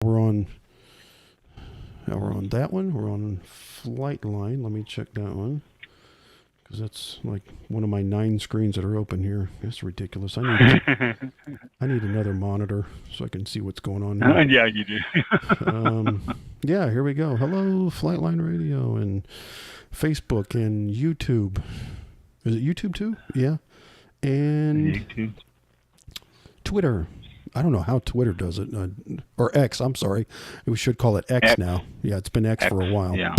We're on. We're on that one. We're on flight line. Let me check that one because that's like one of my 9 screens that are open here. That's ridiculous. I need another monitor so I can see what's going on here. Yeah, you do. Yeah, here we go. Hello, Flightline Radio and Facebook and YouTube. Is it YouTube too? Yeah. And YouTube. Twitter. I don't know how Twitter does it. Or X, I'm sorry. We should call it X now. Yeah, it's been X for a while. Yeah.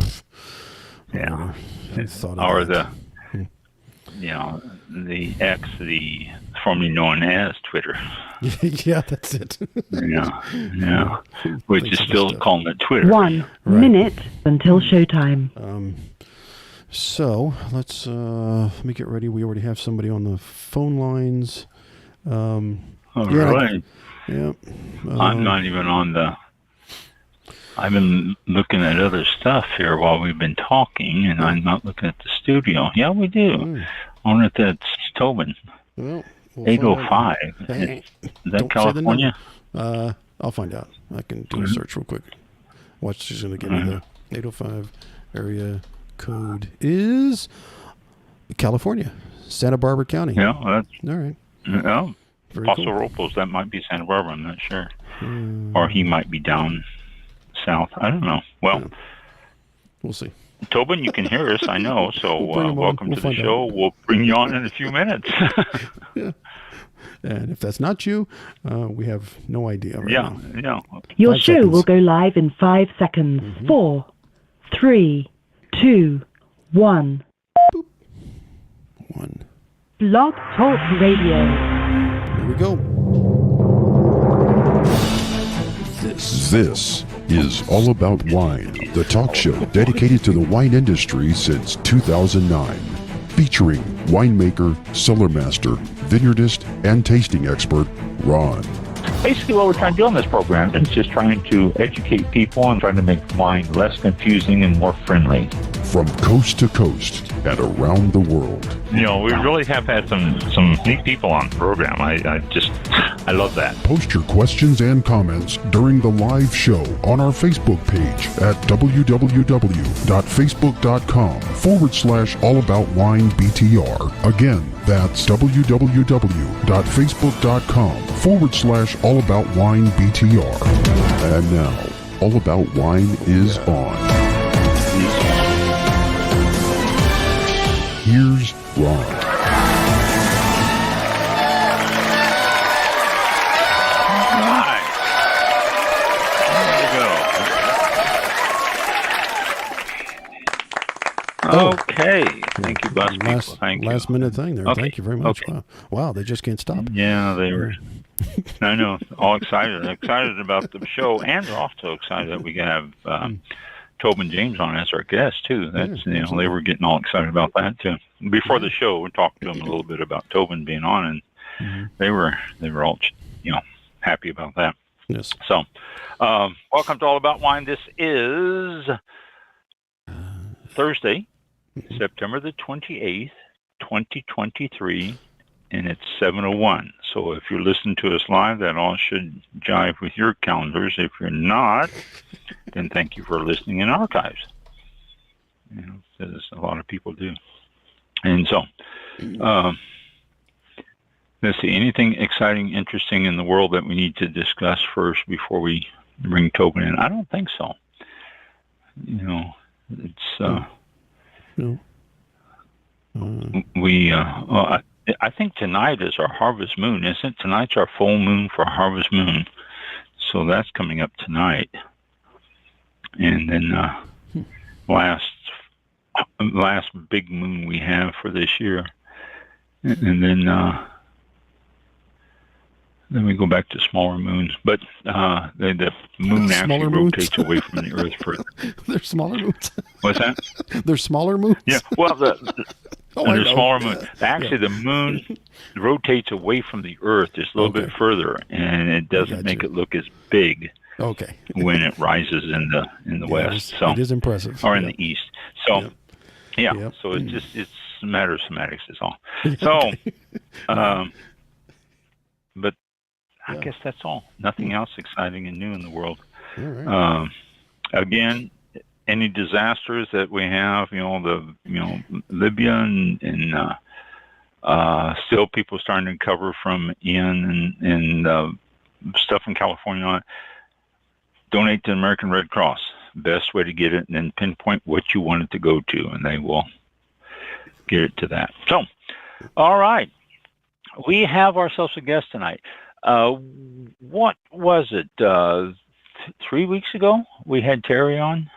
Yeah. Or the X, the formerly known as Twitter. Yeah, that's it. Yeah. Which is still calling it Twitter. 1 minute until showtime. So let's let me get ready. We already have somebody on the phone lines. All right. Yeah. I'm not even on the. I've been looking at other stuff here while we've been talking, and I'm not looking at the studio. Yeah, we do. I wonder if that's Tobin. Well, 805. Is that California? I'll find out. I can do a search real quick. Watch, she's going to give me the 805 area code is California, Santa Barbara County. Yeah, that's all right. Yeah. Paso Cool. Robles, that might be Santa Barbara, I'm not sure. Or he might be down south. I don't know. Well, we'll see. Tobin, you can hear us, I know. So welcome to the show. Out. We'll bring you on in a few minutes. Yeah. And if that's not you, we have no idea right now. Yeah. Your show will go live in 5 seconds. 4, 3, 2, 1. Boop. 1. Blog Talk Radio. Here we go. This is All About Wine, the talk show dedicated to the wine industry since 2009. Featuring winemaker, cellar master, vineyardist, and tasting expert, Ron. Basically, what we're trying to do on this program is just trying to educate people and trying to make wine less confusing and more friendly. From coast to coast and around the world. We really have had some neat people on the program. I love that. Post your questions and comments during the live show on our Facebook page at www.facebook.com/allaboutwinebtr. Again, that's www.facebook.com/allaboutwinebtr. And now, All About Wine is on. Here's Ron. Right. There you go. Okay. Thank you, bus people. Thank you. Last minute thing there. Okay. Thank you very much. Okay. Wow, they just can't stop. Yeah, they were. I know. All excited about the show, and they're also excited that we have Tobin James on as our guest too. That's they were getting all excited about that too. Before the show, we talked to them a little bit about Tobin being on, and they were all happy about that. Yes. So, welcome to All About Wine. This is Thursday, September the 28th, 2023, and it's 7:01. So if you're listening to us live, that all should jive with your calendars. If you're not, then thank you for listening in archives. As a lot of people do. And so, let's see, anything exciting, interesting in the world that we need to discuss first before we bring Tobin in? I don't think so. It's, I think tonight is our harvest moon, isn't it? Tonight's our full moon for harvest moon. So that's coming up tonight. And then last big moon we have for this year. And then we go back to smaller moons. But the moon actually rotates away from the Earth further. They're smaller moons. What's that? They're smaller moons? Yeah, well, they're smaller moon. Actually, the moon rotates away from the Earth just a little bit further, and it doesn't make it look as big when it rises in the west. So it is impressive. Or in the east. So, so it's a matter of semantics is all. So, but I guess that's all. Nothing else exciting and new in the world. All right. Again, any disasters that we have, Libya and still people starting to recover from Ian and stuff in California. Donate to the American Red Cross. Best way to get it, and then pinpoint what you want it to go to, and they will get it to that. So, all right. We have ourselves a guest tonight. What was it? 3 weeks ago, we had Terry on.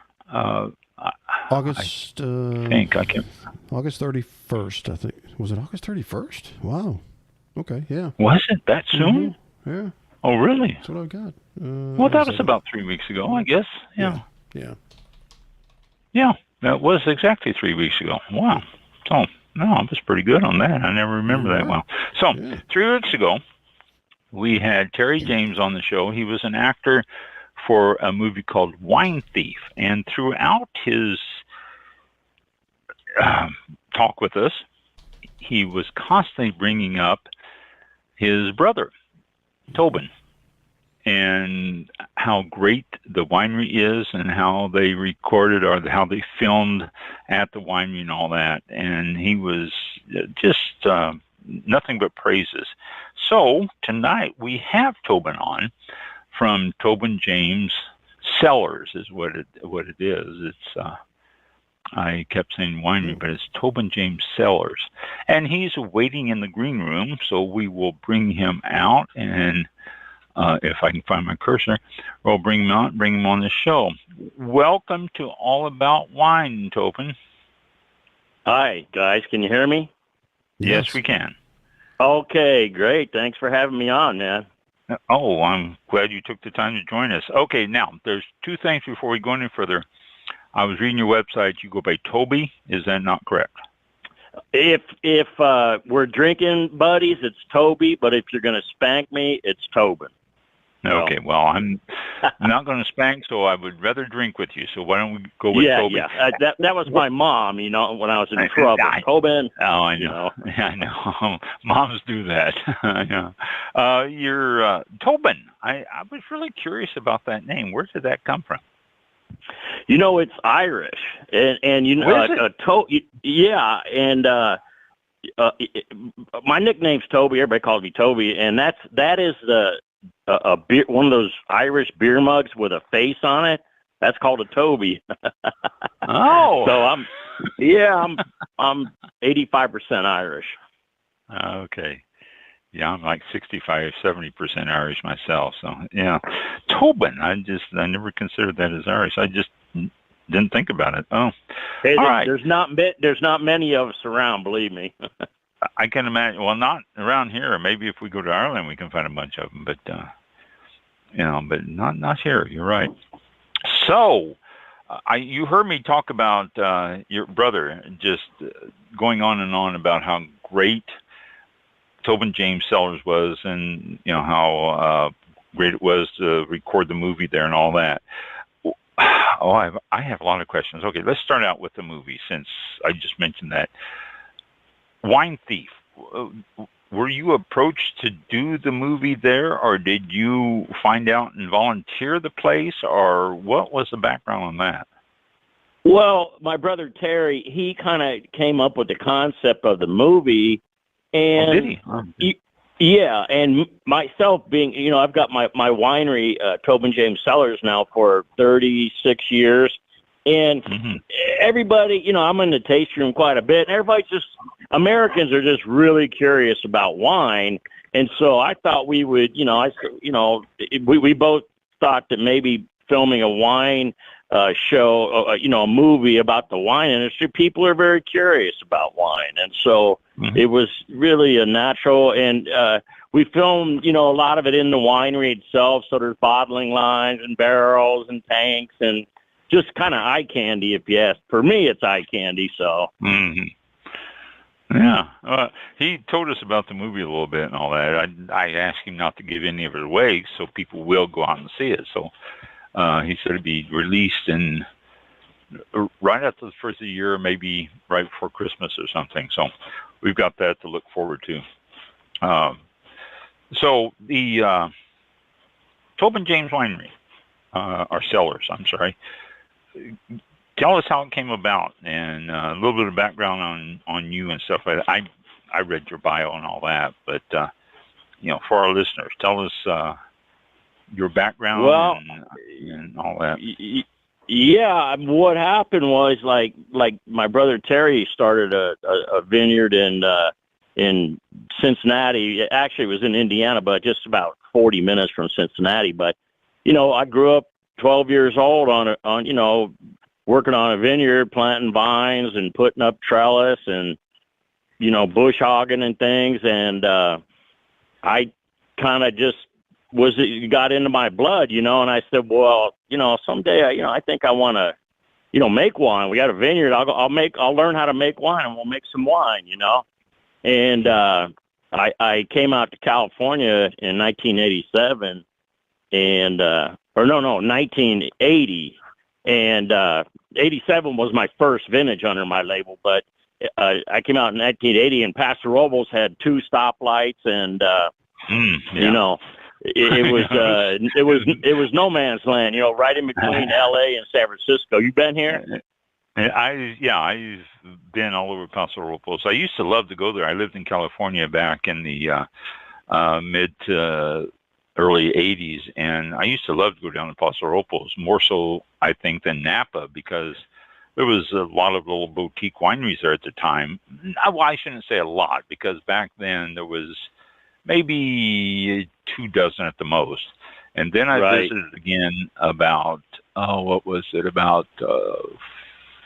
August. I can't. August 31st. I think. Was it August 31st? Wow. Okay. Yeah. Was it that soon? Mm-hmm. Yeah. Oh, really? That's what I've got. Well, that was about 3 weeks ago, I guess. Yeah. Yeah. That was exactly 3 weeks ago. Wow. So, no, I was pretty good on that. I never remember that well. So, 3 weeks ago, we had Terry James on the show. He was an actor for a movie called Wine Thief. And throughout his talk with us, he was constantly bringing up his brother, Tobin, and how great the winery is and how they recorded or how they filmed at the winery and all that. And he was just nothing but praises. So tonight we have Tobin on from Tobin James Cellars is what it is. It's I kept saying winery, but it's Tobin James Cellars. And he's waiting in the green room, so we will bring him out, and if I can find my cursor, we'll bring him out, bring him on the show. Welcome to All About Wine, Tobin. Hi, guys. Can you hear me? Yes, we can. Okay, great. Thanks for having me on, man. Oh, I'm glad you took the time to join us. Okay, now, there's two things before we go any further. I was reading your website. You go by Toby. Is that not correct? If we're drinking buddies, it's Toby. But if you're going to spank me, it's Tobin. Okay. Well, I'm not going to spank, so I would rather drink with you. So why don't we go with Toby? Yeah. That was my mom. When I was in trouble. Tobin. Oh, I know. I know. Moms do that. I know. You're Tobin. I was really curious about that name. Where did that come from? It's Irish, and my nickname's Toby. Everybody calls me Toby, and that is a beer, one of those Irish beer mugs with a face on it. That's called a Toby. Oh, so I'm 85% Irish. Okay. Yeah, I'm like 65, 70% Irish myself. So, yeah. Tobin, I never considered that as Irish. I just didn't think about it. Oh, hey, all right. There's not many of us around, believe me. I can imagine. Well, not around here. Maybe if we go to Ireland, we can find a bunch of them. But, but not here. You're right. So, you heard me talk about your brother just going on and on about how great Tobin James Cellars was, and how great it was to record the movie there and all that. Oh, I have a lot of questions. Okay, let's start out with the movie since I just mentioned that. Wine Thief. Were you approached to do the movie there, or did you find out and volunteer the place, or what was the background on that? Well, my brother Terry, he kind of came up with the concept of the movie. And did he? Yeah, and myself being, I've got my winery, Tobin James Cellars, now for 36 years, and everybody, I'm in the tasting room quite a bit, and Americans are just really curious about wine, and so I thought we would, we both thought that maybe filming a wine show, a movie about the wine industry, people are very curious about wine, and so it was really a natural. And we filmed, a lot of it in the winery itself. So there's bottling lines and barrels and tanks, and just kind of eye candy, if you ask. For me, it's eye candy. So. Yeah, he told us about the movie a little bit and all that. I asked him not to give any of it away, so people will go out and see it. So. He said it'd be released right after the first of the year, maybe right before Christmas or something. So we've got that to look forward to. So the Tobin James Winery, or cellars. I'm sorry. Tell us how it came about, and a little bit of background on you and stuff like that. I read your bio and all that, but for our listeners, tell us your background and all that. Yeah, what happened was like my brother Terry started a vineyard in Cincinnati. Actually, it was in Indiana, but just about 40 minutes from Cincinnati. But I grew up 12 years old on working on a vineyard, planting vines and putting up trellis and bush hogging and things. And I kind of just got into my blood, and I said, well, someday I think I want to, make wine. We got a vineyard. I'll learn how to make wine, and we'll make some wine, And I came out to California in 1987, and 1980, and 87 was my first vintage under my label. But I came out in 1980, and Paso Robles had 2 stoplights, and it was no man's land, right in between L.A. and San Francisco. You been here? I've been all over Paso Robles. I used to love to go there. I lived in California back in the mid to early 80s, and I used to love to go down to Paso Robles, more so, I think, than Napa, because there was a lot of little boutique wineries there at the time. Well, I shouldn't say a lot, because back then there was maybe 2 dozen at the most. And then I visited again about, about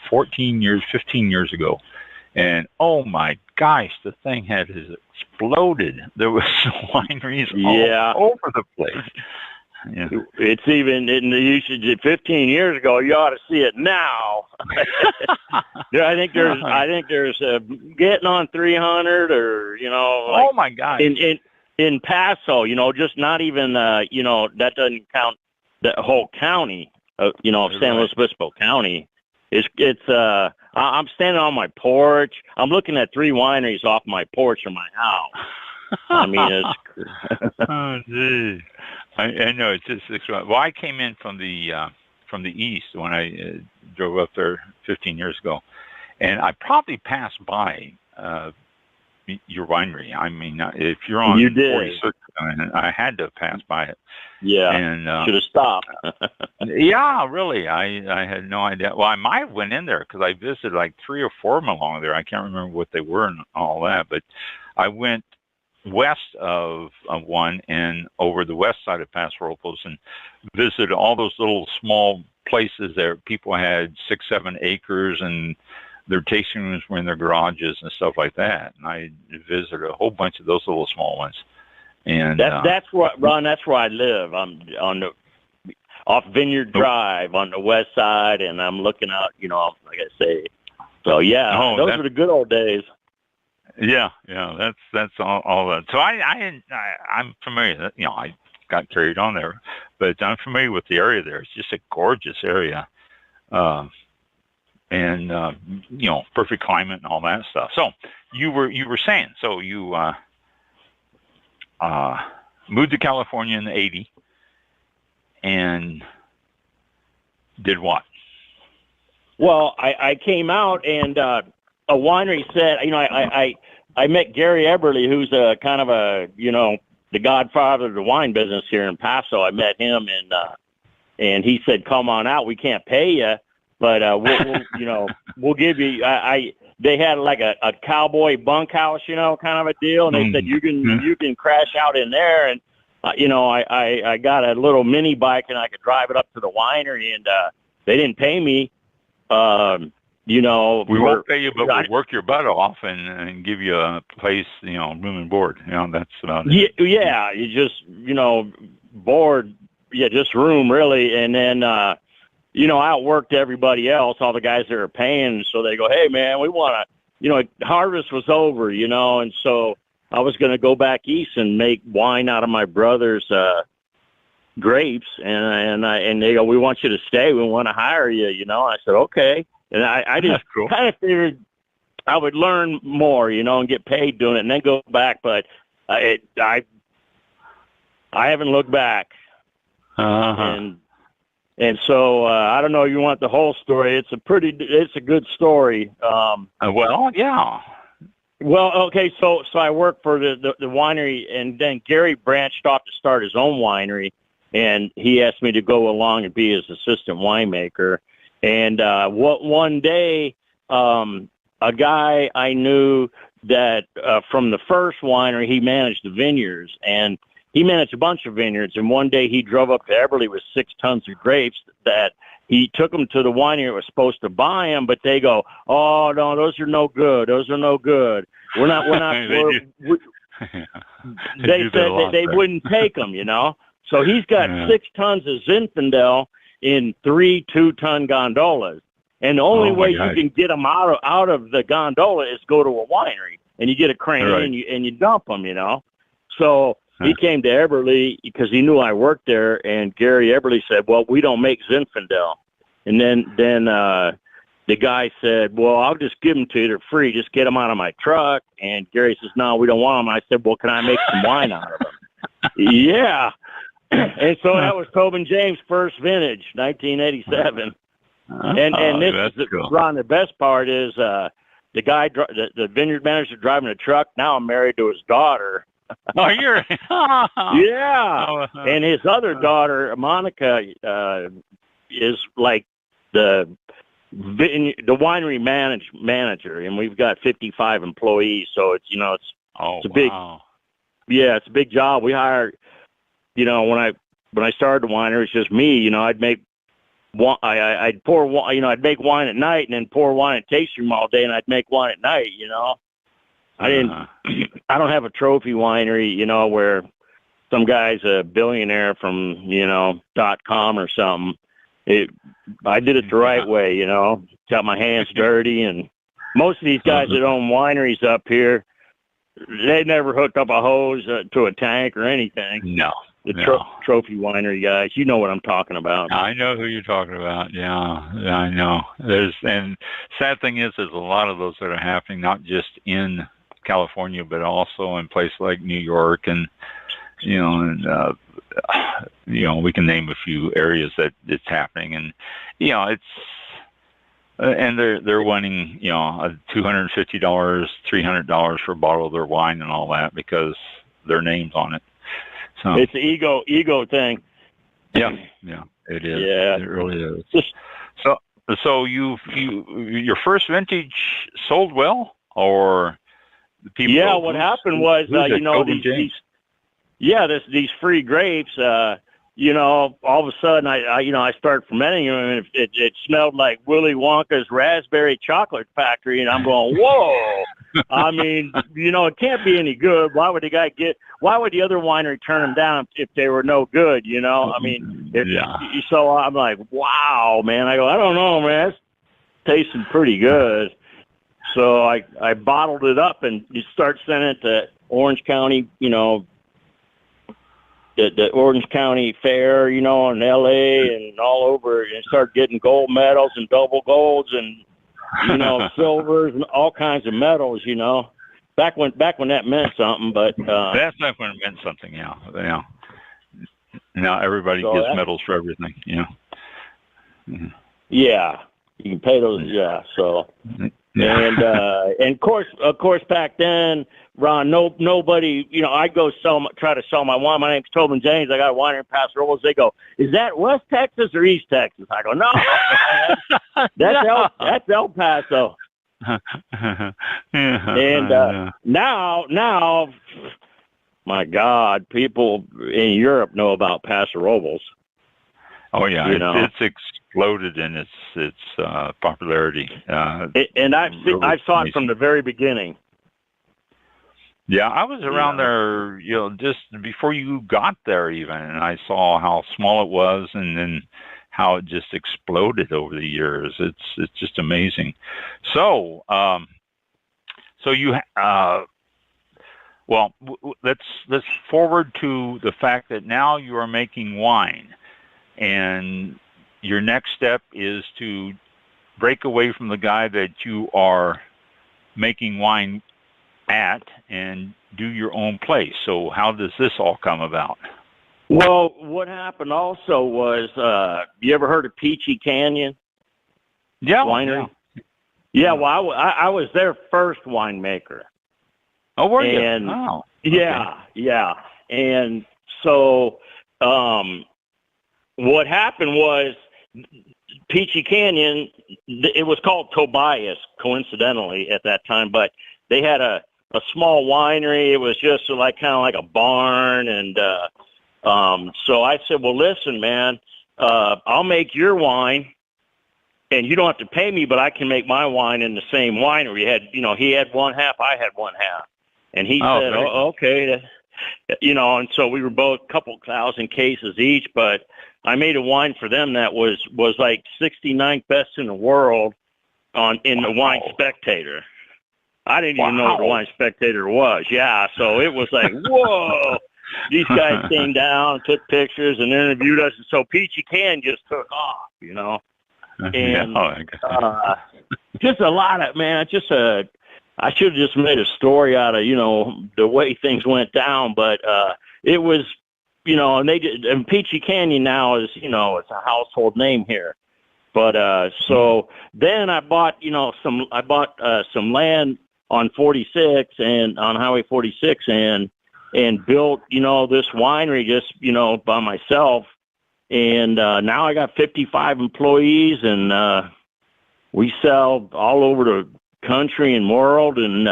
15 years ago. And oh my gosh, the thing has exploded. There was wineries all over the place. Yeah. It's even in the usage 15 years ago. You ought to see it now. I think there's getting on 300, or oh my God. In Paso, just not even that doesn't count the whole county of San Luis Obispo County. I'm standing on my porch. I'm looking at 3 wineries off my porch of my house. I mean, it's oh geez. I know it's just well, I came in from the east when I drove up there 15 years ago, and I probably passed by your winery. I mean, if you're on 46, I had to pass by it. Yeah, and should have stopped. Yeah, really. I had no idea. Well, I might have went in there because I visited like 3 or 4 of them along there. I can't remember what they were and all that, but I went west of one and over the west side of Paso Robles and visited all those little small places there. People had 6-7 acres, and their tasting rooms were in their garages and stuff like that. And I visited a whole bunch of those little small ones. And that's where, Ron, that's where I live. I'm off Vineyard Drive on the west side, and I'm looking out, like I say. So those were the good old days. Yeah, that's all that. So I'm familiar. I got carried on there, but I'm familiar with the area there. It's just a gorgeous area, and perfect climate and all that stuff. So you were saying, so you moved to California in the '80s, and did what? Well, I came out, and a winery said, I met Gary Eberly, who's a kind of the godfather of the wine business here in Paso. I met him, and he said, "Come on out. We can't pay you, but we'll give you." They had like a cowboy bunkhouse, kind of a deal, and they said you can crash out in there, and I got a little mini bike, and I could drive it up to the winery, and they didn't pay me. We won't pay you, but we'll work your butt off and give you a place, room and board. That's about it. Yeah, you just, board, just room really. And then, I outworked everybody else, all the guys that are paying. So they go, hey man, we want to, harvest was over, and so I was going to go back east and make wine out of my brother's, grapes. And they go, we want you to stay. We want to hire you, I said, okay. And I just kind of figured I would learn more, and get paid doing it, and then go back. But I haven't looked back. Uh-huh. And And so I don't know if you want the whole story. It's a good story. Well, yeah. Well, okay, so I worked for the winery, and then Gary branched off to start his own winery, and he asked me to go along and be his assistant winemaker. And one day, a guy I knew that from the first winery, he managed the vineyards, and he managed a bunch of vineyards. And one day he drove up to Eberly with 6 tons of grapes that he took them to the winery that was supposed to buy them, but they go, "Oh no, those are no good. Those are no good. We're not." They said they wouldn't take them, you know. So he's got 6 tons of Zinfandel in 3 2-ton gondolas, and the only way you can get them out of the gondola is go to a winery, and you get a crane and you dump them, you know. So he came to Eberly because he knew I worked there, and Gary Eberly said, "Well, we don't make Zinfandel." And then the guy said, "Well, I'll just give them to you. They're free. Just get them out of my truck." And Gary says, "No, we don't want them." I said, "Well, can I make some wine out of them?" Yeah. And so that was Tobin James' first vintage, 1987. And this is cool. Ron, the best part is the guy, the vineyard manager driving a truck. Now I'm married to his daughter. Oh, you're yeah. And his other daughter, Monica, is like the winery manager, and we've got 55 employees. So it's it's a big, it's a big job. We hired, when I started the winery, it's just me. I'd make I'd pour wine, I'd make wine at night and then pour wine at tasting room all day, and I'd make wine at night. I don't have a trophy winery, where some guy's a billionaire from, .com or something. I did it the right way, got my hands dirty. And most of these guys that own wineries up here, they never hooked up a hose to a tank or anything. No. The trophy winery guys, you know what I'm talking about. I know who you're talking about. Yeah, I know. And sad thing is, there's a lot of those that are happening, not just in California, but also in places like New York, and we can name a few areas that it's happening, and it's and they're wanting $250, $300 for a bottle of their wine and all that because their name's on it. So it's an ego thing. Yeah, it is. Yeah, it really is. So your first vintage sold well, or the people? Yeah, what happened was these free grapes. All of a sudden I started fermenting them, and it smelled like Willy Wonka's raspberry chocolate factory, and I'm going, whoa. I mean, it can't be any good. Why would the other winery turn them down if they were no good? I mean, so I'm like, wow, man. I go, I don't know, man. It's tasting pretty good. So I bottled it up and you start sending it to Orange County, the Orange County Fair, in LA and all over, and start getting gold medals and double golds and silvers and all kinds of medals, back when that meant something. But that's back when it meant something. Yeah. Now everybody gets medals for everything. Mm-hmm. Yeah, you can pay those. Yeah. So and of course back then, Ron, nobody, I'd go try to sell my wine. My name's Tobin James. I got a winery in Paso Robles. They go, is that West Texas or East Texas? I go, no, that's El Paso. And now, my God, people in Europe know about Paso Robles. Oh yeah, it's exploded in its popularity. And I saw it from the very beginning. Yeah, I was around there, just before you got there even, and I saw how small it was, and then how it just exploded over the years. It's just amazing. So, let's forward to the fact that now you are making wine, and your next step is to break away from the guy that you are making wine at and do your own place. So how does this all come about? Well, what happened also was, you ever heard of Peachy Canyon Yeah. Winery? Yeah, well, I was their first winemaker. Oh, were you? And Oh, okay. yeah. And so, what happened was Peachy Canyon, it was called Tobias, coincidentally, at that time, but they had a small winery. It was just like kind of like a barn. And so I said, well, listen, man, I'll make your wine. And you don't have to pay me, but I can make my wine in the same winery. He had one half, I had one half. And he said, okay. And so we were both a couple thousand cases each, but I made a wine for them that was like 69th best in the world in the Wine Spectator. I didn't even know what the Wine Spectator was. Yeah. So it was like, whoa, these guys came down, took pictures and interviewed us. And so Peachy Can just took off, And just a lot of, man, I should have just made a story out of, the way things went down, but it was, and Peachy Canyon now is, it's a household name here. But so then I bought, some land on 46 and on Highway 46 and built, this winery just, by myself. And now I got 55 employees, and we sell all over the country and world. And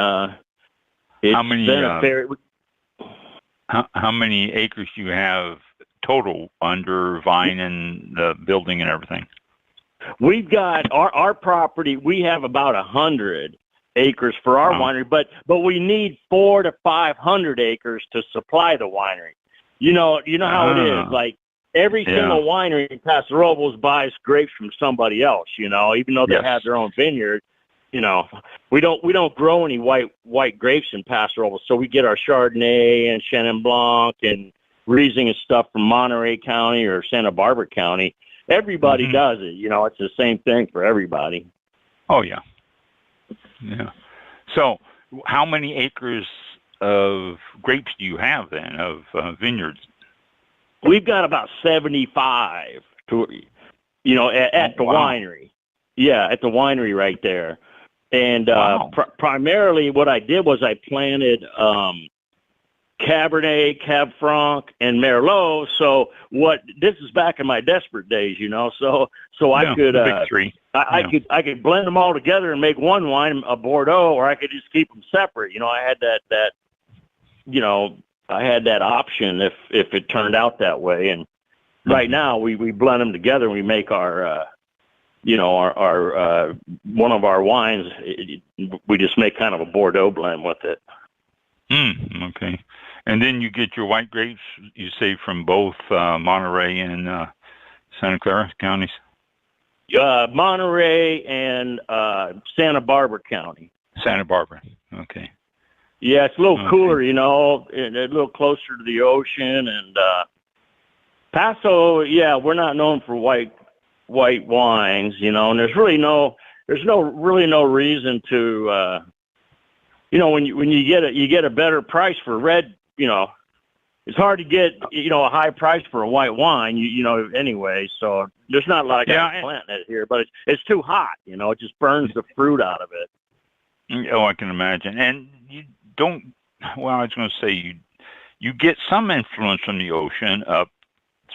it's how many acres do you have total under vine and the building and everything? We've got our property. We have about 100 acres for our winery, but we need 400 to 500 acres to supply the winery. You know how it is. Like, every single winery in Paso Robles buys grapes from somebody else, even though they have their own vineyard. We don't grow any white grapes in Paso Robles, so we get our Chardonnay and Chenin Blanc and Riesling and stuff from Monterey County or Santa Barbara County. Everybody does it. It's the same thing for everybody. Oh, yeah. Yeah. So how many acres of grapes do you have then, of vineyards? We've got about 75 at the winery. Yeah, at the winery right there. And primarily what I did was I planted Cabernet, Cab Franc, and Merlot. So this is back in my desperate days, So I could big three. I could blend them all together and make one wine, a Bordeaux, or I could just keep them separate. I had that I had that option if it turned out that way. And right now we blend them together and we make our one of our wines. We just make kind of a Bordeaux blend with it. Okay. And then you get your white grapes, you say, from both Monterey and Santa Clara counties? Monterey and Santa Barbara County. Santa Barbara. Okay. Yeah, it's a little cooler, and a little closer to the ocean. And Paso, we're not known for white wines, and there's really no reason to, when you get a better price for red, it's hard to get, a high price for a white wine, anyway. So there's not a lot of guys planting it here, but it's too hot, it just burns the fruit out of it. Oh, I can imagine. And you don't, I was going to say, you get some influence from the ocean up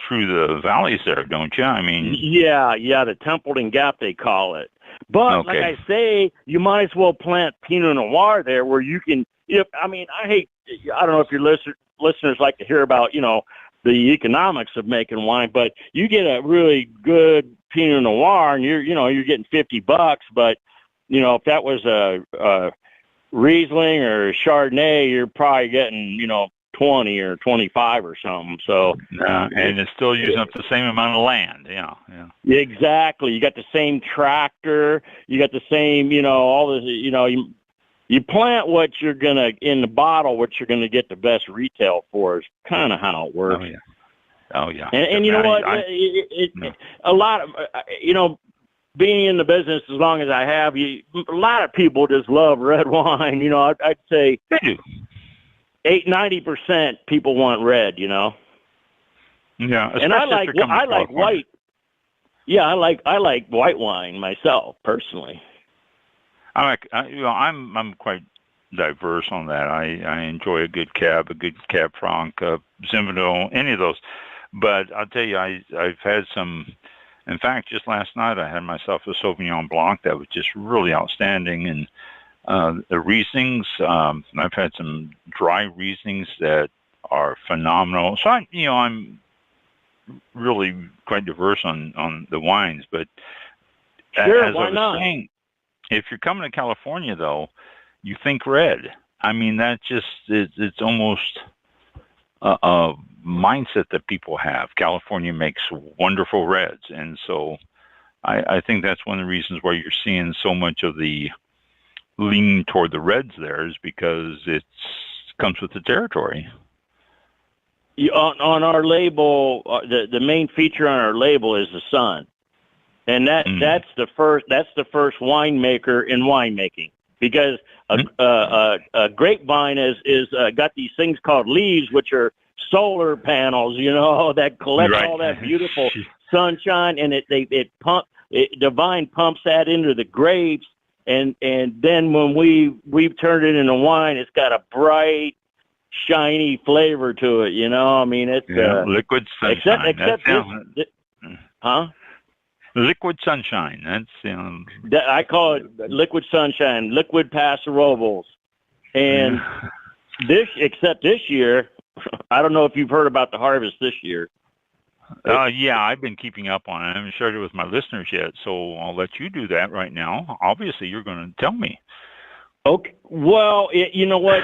through the valleys there, don't you? I mean, yeah, the Templeton Gap, they call it. But like I say, you might as well plant Pinot Noir there, where you can. I don't know if your listeners like to hear about the economics of making wine, but you get a really good Pinot Noir, and you're getting $50. But if that was a Riesling or Chardonnay, you're probably getting 20 or 25 or something. So and it's still using up the same amount of land. Yeah. Exactly. You got the same tractor. You got the same, all this. You plant what you're gonna in the bottle, what you're gonna get the best retail for is kind of how it works. Oh yeah. And you know what? A lot of being in the business as long as I have, a lot of people just love red wine. I'd say they do. 90% people want red, Yeah, and I especially if you're coming to like California. white. Yeah, I like white wine myself personally. I'm quite diverse on that. I enjoy a good Cab Franc, Zinfandel, any of those. But I'll tell you, I've had some. In fact, just last night I had myself a Sauvignon Blanc that was just really outstanding, and the Rieslings. I've had some dry Rieslings that are phenomenal. So I'm really quite diverse on the wines. But Sure, as why I was not? saying, if you're coming to California, though, you think red. I mean, that just it's almost a mindset that people have. California makes wonderful reds, and so I think that's one of the reasons why you're seeing so much of the leaning toward the reds there is because it comes with the territory. On our label, the main feature on our label is the sun, and that's the first winemaker in winemaking, because a grapevine is got these things called leaves, which are solar panels, that collect all that beautiful sunshine, and the vine pumps that into the grapes, and then when we've turned it into wine, it's got a bright, shiny flavor to it. I mean, it's liquid sunshine. Except this, huh? Liquid sunshine. That's I call it liquid sunshine, liquid Paso Robles, and except this year, I don't know if you've heard about the harvest this year. Yeah, I've been keeping up on it. I haven't shared it with my listeners yet, so I'll let you do that right now. Obviously, you're going to tell me. Okay. Well, you know what?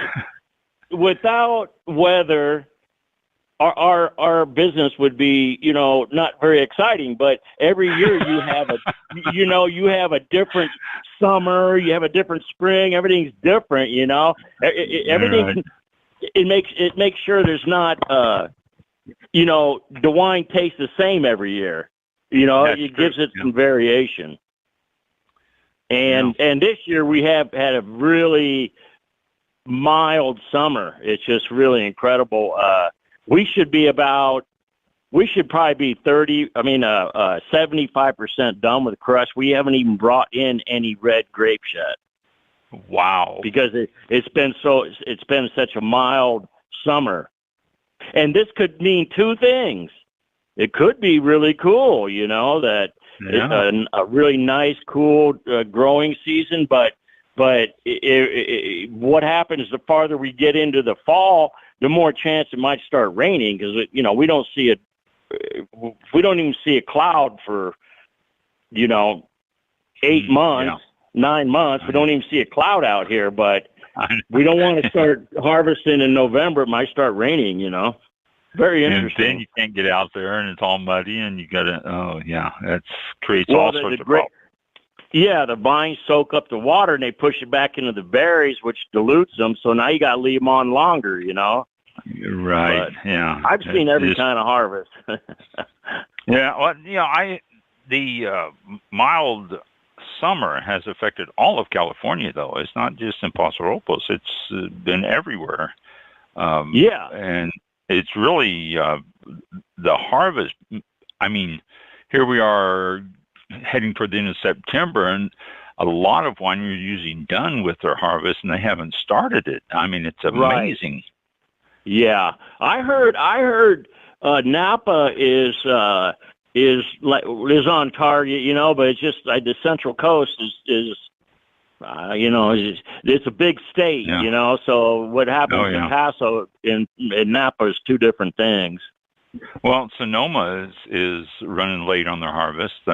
Without weather, our business would be, not very exciting. But every year you have you have a different summer, you have a different spring. Everything's different. Everything. Right. It makes sure there's not, the wine tastes the same every year. It gives it some variation. And this year we have had a really mild summer. It's just really incredible. We should probably be 75% done with the crush. We haven't even brought in any red grapes yet. Wow. Because it's been such a mild summer. And this could mean two things. It could be really cool, that it's a really nice, cool growing season, but what happens the farther we get into the fall, the more chance it might start raining, because we don't even see a cloud for 8 months, 9 months. We don't even see a cloud out here, but we don't want to start harvesting in November. It might start raining. Very interesting. And then you can't get out there, and it's all muddy, and you gotta that creates all sorts of problems. Yeah, the vines soak up the water and they push it back into the berries, which dilutes them. So now you got to leave them on longer, Right. But yeah. I've seen every kind of harvest. Yeah. Well, the mild summer has affected all of California, though. It's not just in Paso Robles. It's been everywhere. And it's really the harvest. I mean, here we are heading toward the end of September, and a lot of wineries are usually done with their harvest, and they haven't started it. I mean, it's amazing. Right. Yeah, I heard Napa is on target, but it's just like the Central Coast is it's a big state, So what happens in Paso and Napa is two different things. Well, Sonoma is running late on their harvest,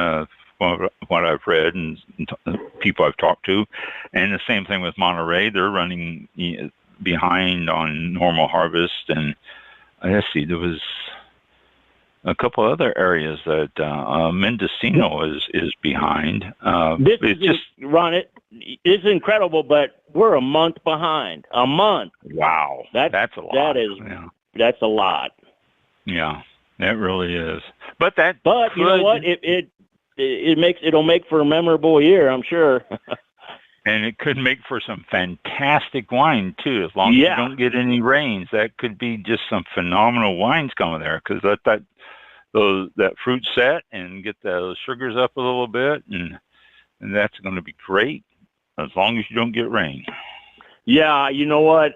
what I've read and people I've talked to, and the same thing with Monterey. They're running behind on normal harvest, and let's see, there was a couple other areas that Mendocino is behind. Ron, it's incredible, but we're a month behind. A month. Wow, that's a lot. That's a lot. Yeah, that really is. But you know what? It'll make for a memorable year, I'm sure. And it could make for some fantastic wine too, as long as you don't get any rains. That could be just some phenomenal wines coming there, because that fruit set and get the sugars up a little bit, and that's going to be great as long as you don't get rain. Yeah, you know what?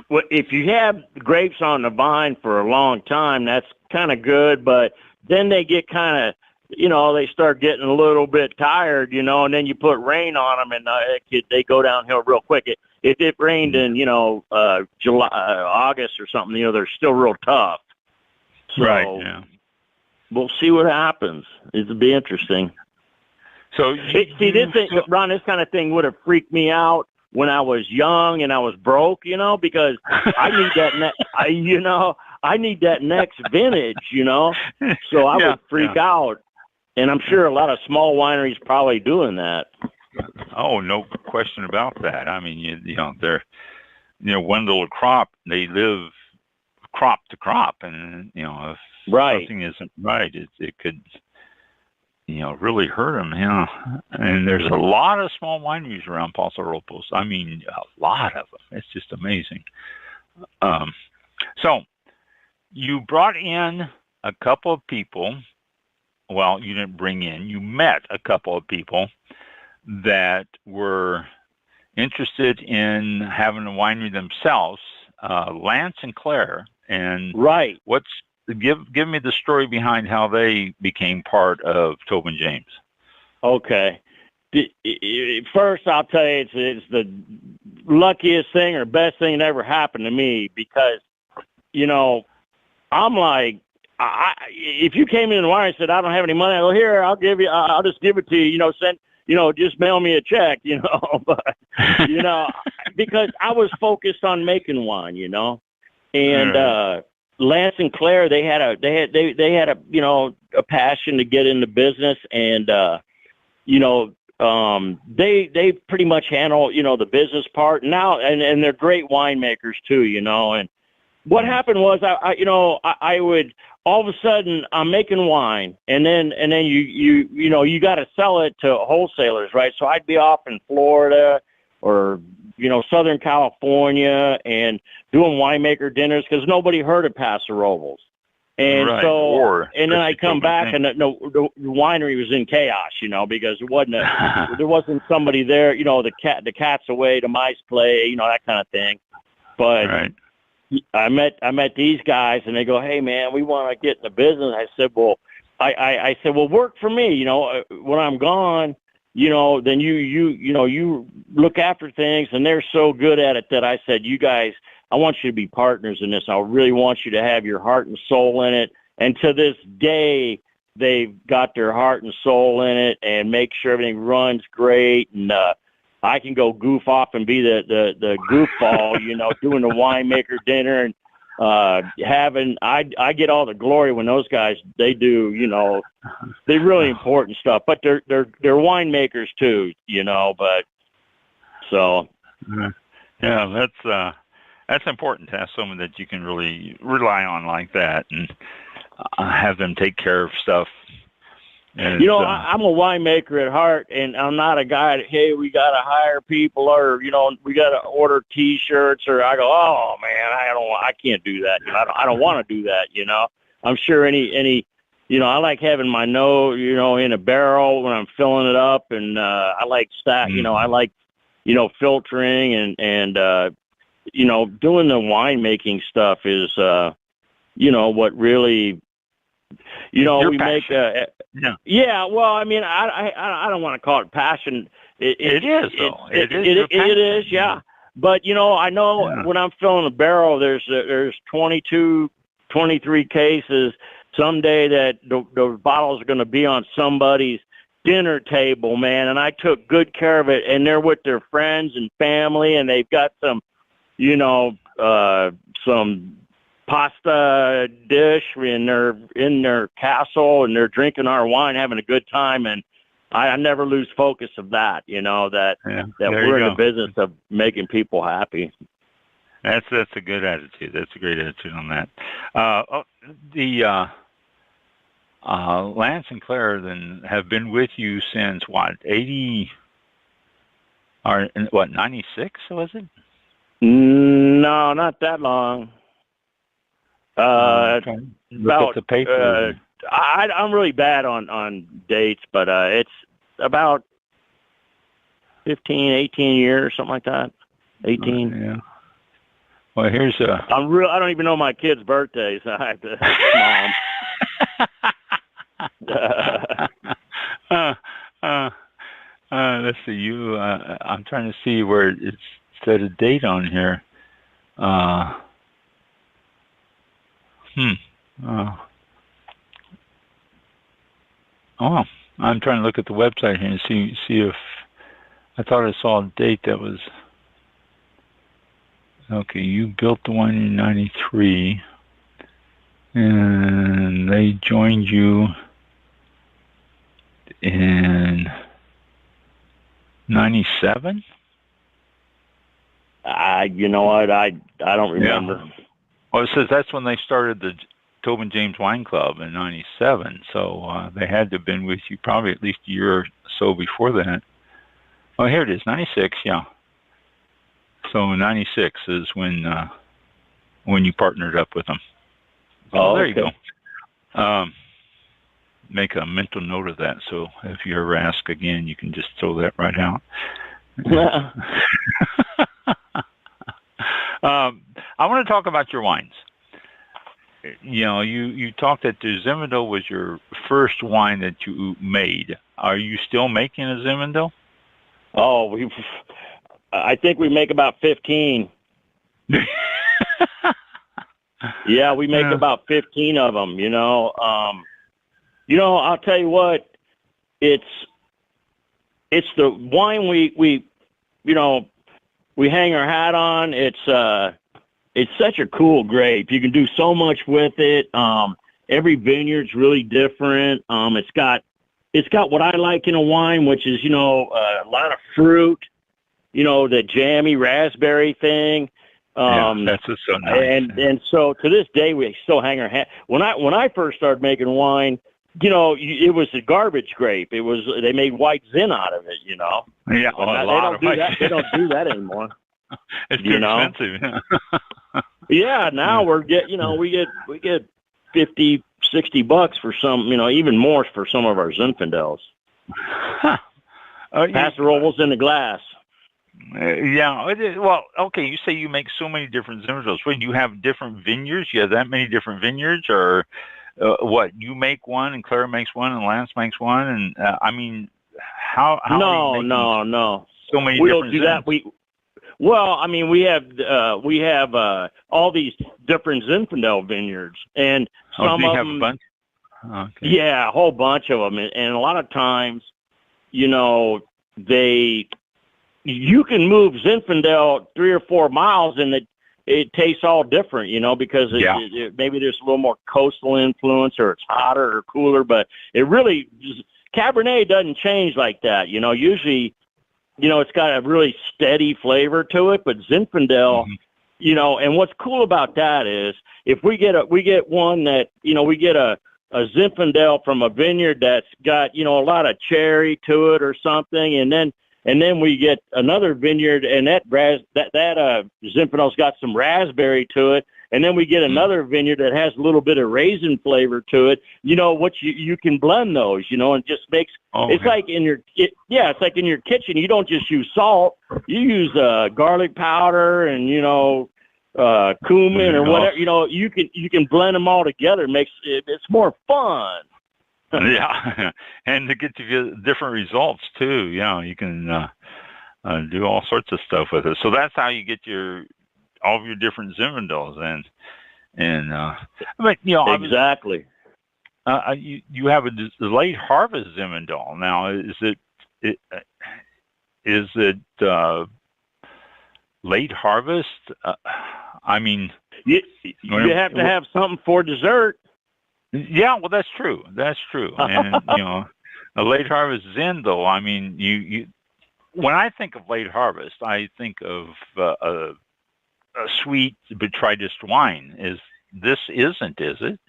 If you have grapes on the vine for a long time, that's kind of good, but then they get kind of, they start getting a little bit tired, and then you put rain on them, and they go downhill real quick. If it rained in, July, August or something, they're still real tough. So right, yeah. We'll see what happens. It'll be interesting. So Ron, this kind of thing would have freaked me out when I was young and I was broke, because I need that I need that next vintage, so I would freak out. And I'm sure a lot of small wineries probably doing that. Oh, no question about that. I mean, they're, one little crop, they live crop to crop, and if something isn't right, it could, really hurt them. And there's a lot of small wineries around Paso Robles. I mean, a lot of them. It's just amazing. So you brought in a couple of people. Well, you didn't bring in. You met a couple of people that were interested in having a winery themselves, Lance and Claire. And right. Give me the story behind how they became part of Tobin James. Okay. First, I'll tell you, it's the luckiest thing or best thing that ever happened to me because, I'm like, if you came in the winery and said, I don't have any money, I go, here, I'll just give it to you, just mail me a check, but, because I was focused on making wine, and, Lance and Claire, they had a passion to get into business, and they pretty much handle the business part now, and they're great winemakers too, and what happened was I would all of a sudden I'm making wine, and then you got to sell it to wholesalers, right? So I'd be off in Florida or Southern California and doing winemaker dinners because nobody heard of Paso Robles. And right. And then I come back and the winery was in chaos, because it wasn't there wasn't somebody there, the cat's away, the mice play, that kind of thing. But right. I met these guys and they go, hey man, we want to get in the business. I said, well, I said, well, work for me, when I'm gone. Then you look after things, and they're so good at it that I said, you guys, I want you to be partners in this. I really want you to have your heart and soul in it. And to this day, they've got their heart and soul in it and make sure everything runs great. And I can go goof off and be the goofball, doing the winemaker dinner and I get all the glory when those guys, they do, they're really important stuff, but they're winemakers too, but so. Yeah, that's important to have someone that you can really rely on like that and have them take care of stuff. And, I'm a winemaker at heart, and I'm not a guy that, hey, we got to hire people or, we got to order T-shirts or I go, oh man, I can't do that. I don't want to do that. I'm sure any, I like having my nose, in a barrel when I'm filling it up, and I like I like, filtering and doing the winemaking stuff is, what really. Your we passion. Yeah. Well, I mean, I don't want to call it passion. It is, though. It is, yeah. But I know when I'm filling a barrel, there's 22, 23 cases someday that those bottles are going to be on somebody's dinner table, man. And I took good care of it, and they're with their friends and family, and they've got some, some pasta dish in their castle, and they're drinking our wine, having a good time, and I never lose focus of that. That we're in the business of making people happy. That's a good attitude. That's a great attitude on that. The Lance and Claire then have been with you since what, 80 or what, 96 was it? No, not that long. Look at the paper. I'm really bad on dates, but it's about 15, 18 years, something like that. 18. Yeah. Well, here's a. I don't even know my kids' birthdays. I have to. Let's see. I'm trying to see where it's set a date on here. Oh, I'm trying to look at the website here and see if I thought I saw a date that was. Okay, you built the one in '93, and they joined you in '97. You know what? I don't remember. Yeah. Well, it says that's when they started the Tobin James Wine Club in '97. So they had to have been with you probably at least a year or so before that. Oh, here it is, '96. Yeah. So '96 is when you partnered up with them. So there you go. Make a mental note of that. So if you ever ask again, you can just throw that right out. I want to talk about your wines. You know, you talked that the Zinfandel was your first wine that you made. Are you still making a Zinfandel? Oh, I think we make about 15. Yeah, we make about 15 of them. You know, I'll tell you what, it's the wine we hang our hat on. It's such a cool grape. You can do so much with it. Every vineyard's really different. It's got what I like in a wine, which is, a lot of fruit, the jammy raspberry thing. That's just so nice. And so to this day, we still hang our hat. When I first started making wine, it was a garbage grape. They made white zin out of it, Yeah, They don't do that anymore. It's too expensive. Yeah, now we get $50, $60 for some, even more for some of our Zinfandels. Passerolles in the glass. Yeah. Well, okay. You say you make so many different Zinfandels. Wait, do you have different vineyards? You have that many different vineyards, or what? You make one, and Clara makes one, and Lance makes one, and I mean, how? No. So many. We different don't do that. We have all these different Zinfandel vineyards, and some do you of have them. A bunch? Okay. Yeah, a whole bunch of them, and a lot of times, you can move Zinfandel 3 or 4 miles, and it tastes all different, because maybe there's a little more coastal influence, or it's hotter or cooler, but it really Cabernet doesn't change like that. Usually, it's got a really steady flavor to it, but Zinfandel, and what's cool about that is if we get one that, we get a Zinfandel from a vineyard that's got, a lot of cherry to it or something, and then we get another vineyard and that Zinfandel's got some raspberry to it, and then we get another vineyard that has a little bit of raisin flavor to it. You can blend those, and it just makes like in your it's like in your kitchen. You don't just use salt; you use garlic powder and cumin or whatever. You can blend them all together. It's more fun. Yeah, and to get to different results too. You can do all sorts of stuff with it. So that's how you get all of your different Zinfandels, but exactly. You have a late harvest Zinfandel now. Is it late harvest? I mean, you have to have something for dessert. Yeah, well, that's true. And a late harvest Zin, though. I mean, you when I think of late harvest, I think of a sweet botrytis wine. Is it?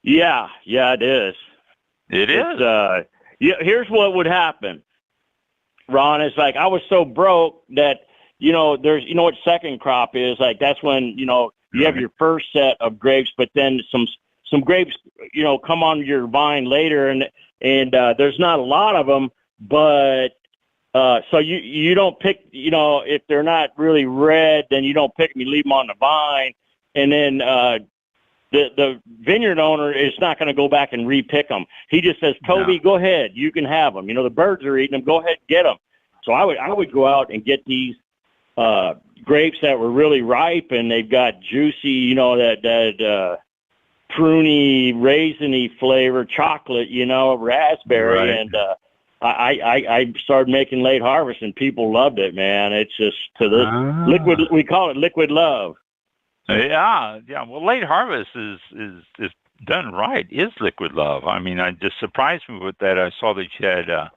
Yeah, it is. It is. Here's what would happen, Ron. It's like I was so broke that there's what second crop is. Like that's when You have your first set of grapes, but then some grapes, come on your vine later, and there's not a lot of them, but so you don't pick, if they're not really red, then you don't pick them, you leave them on the vine, and then the vineyard owner is not going to go back and repick them. He just says, Toby, go ahead, you can have them. The birds are eating them, go ahead and get them. So I would go out and get these grapes that were really ripe, and they've got juicy, that pruny, raisiny flavor, chocolate, raspberry, Right. and I started making late harvest, and people loved it, man. It's just liquid. We call it liquid love. Yeah. Well, late harvest is done right. Is liquid love. I mean, it just surprised me with that. I saw that you had a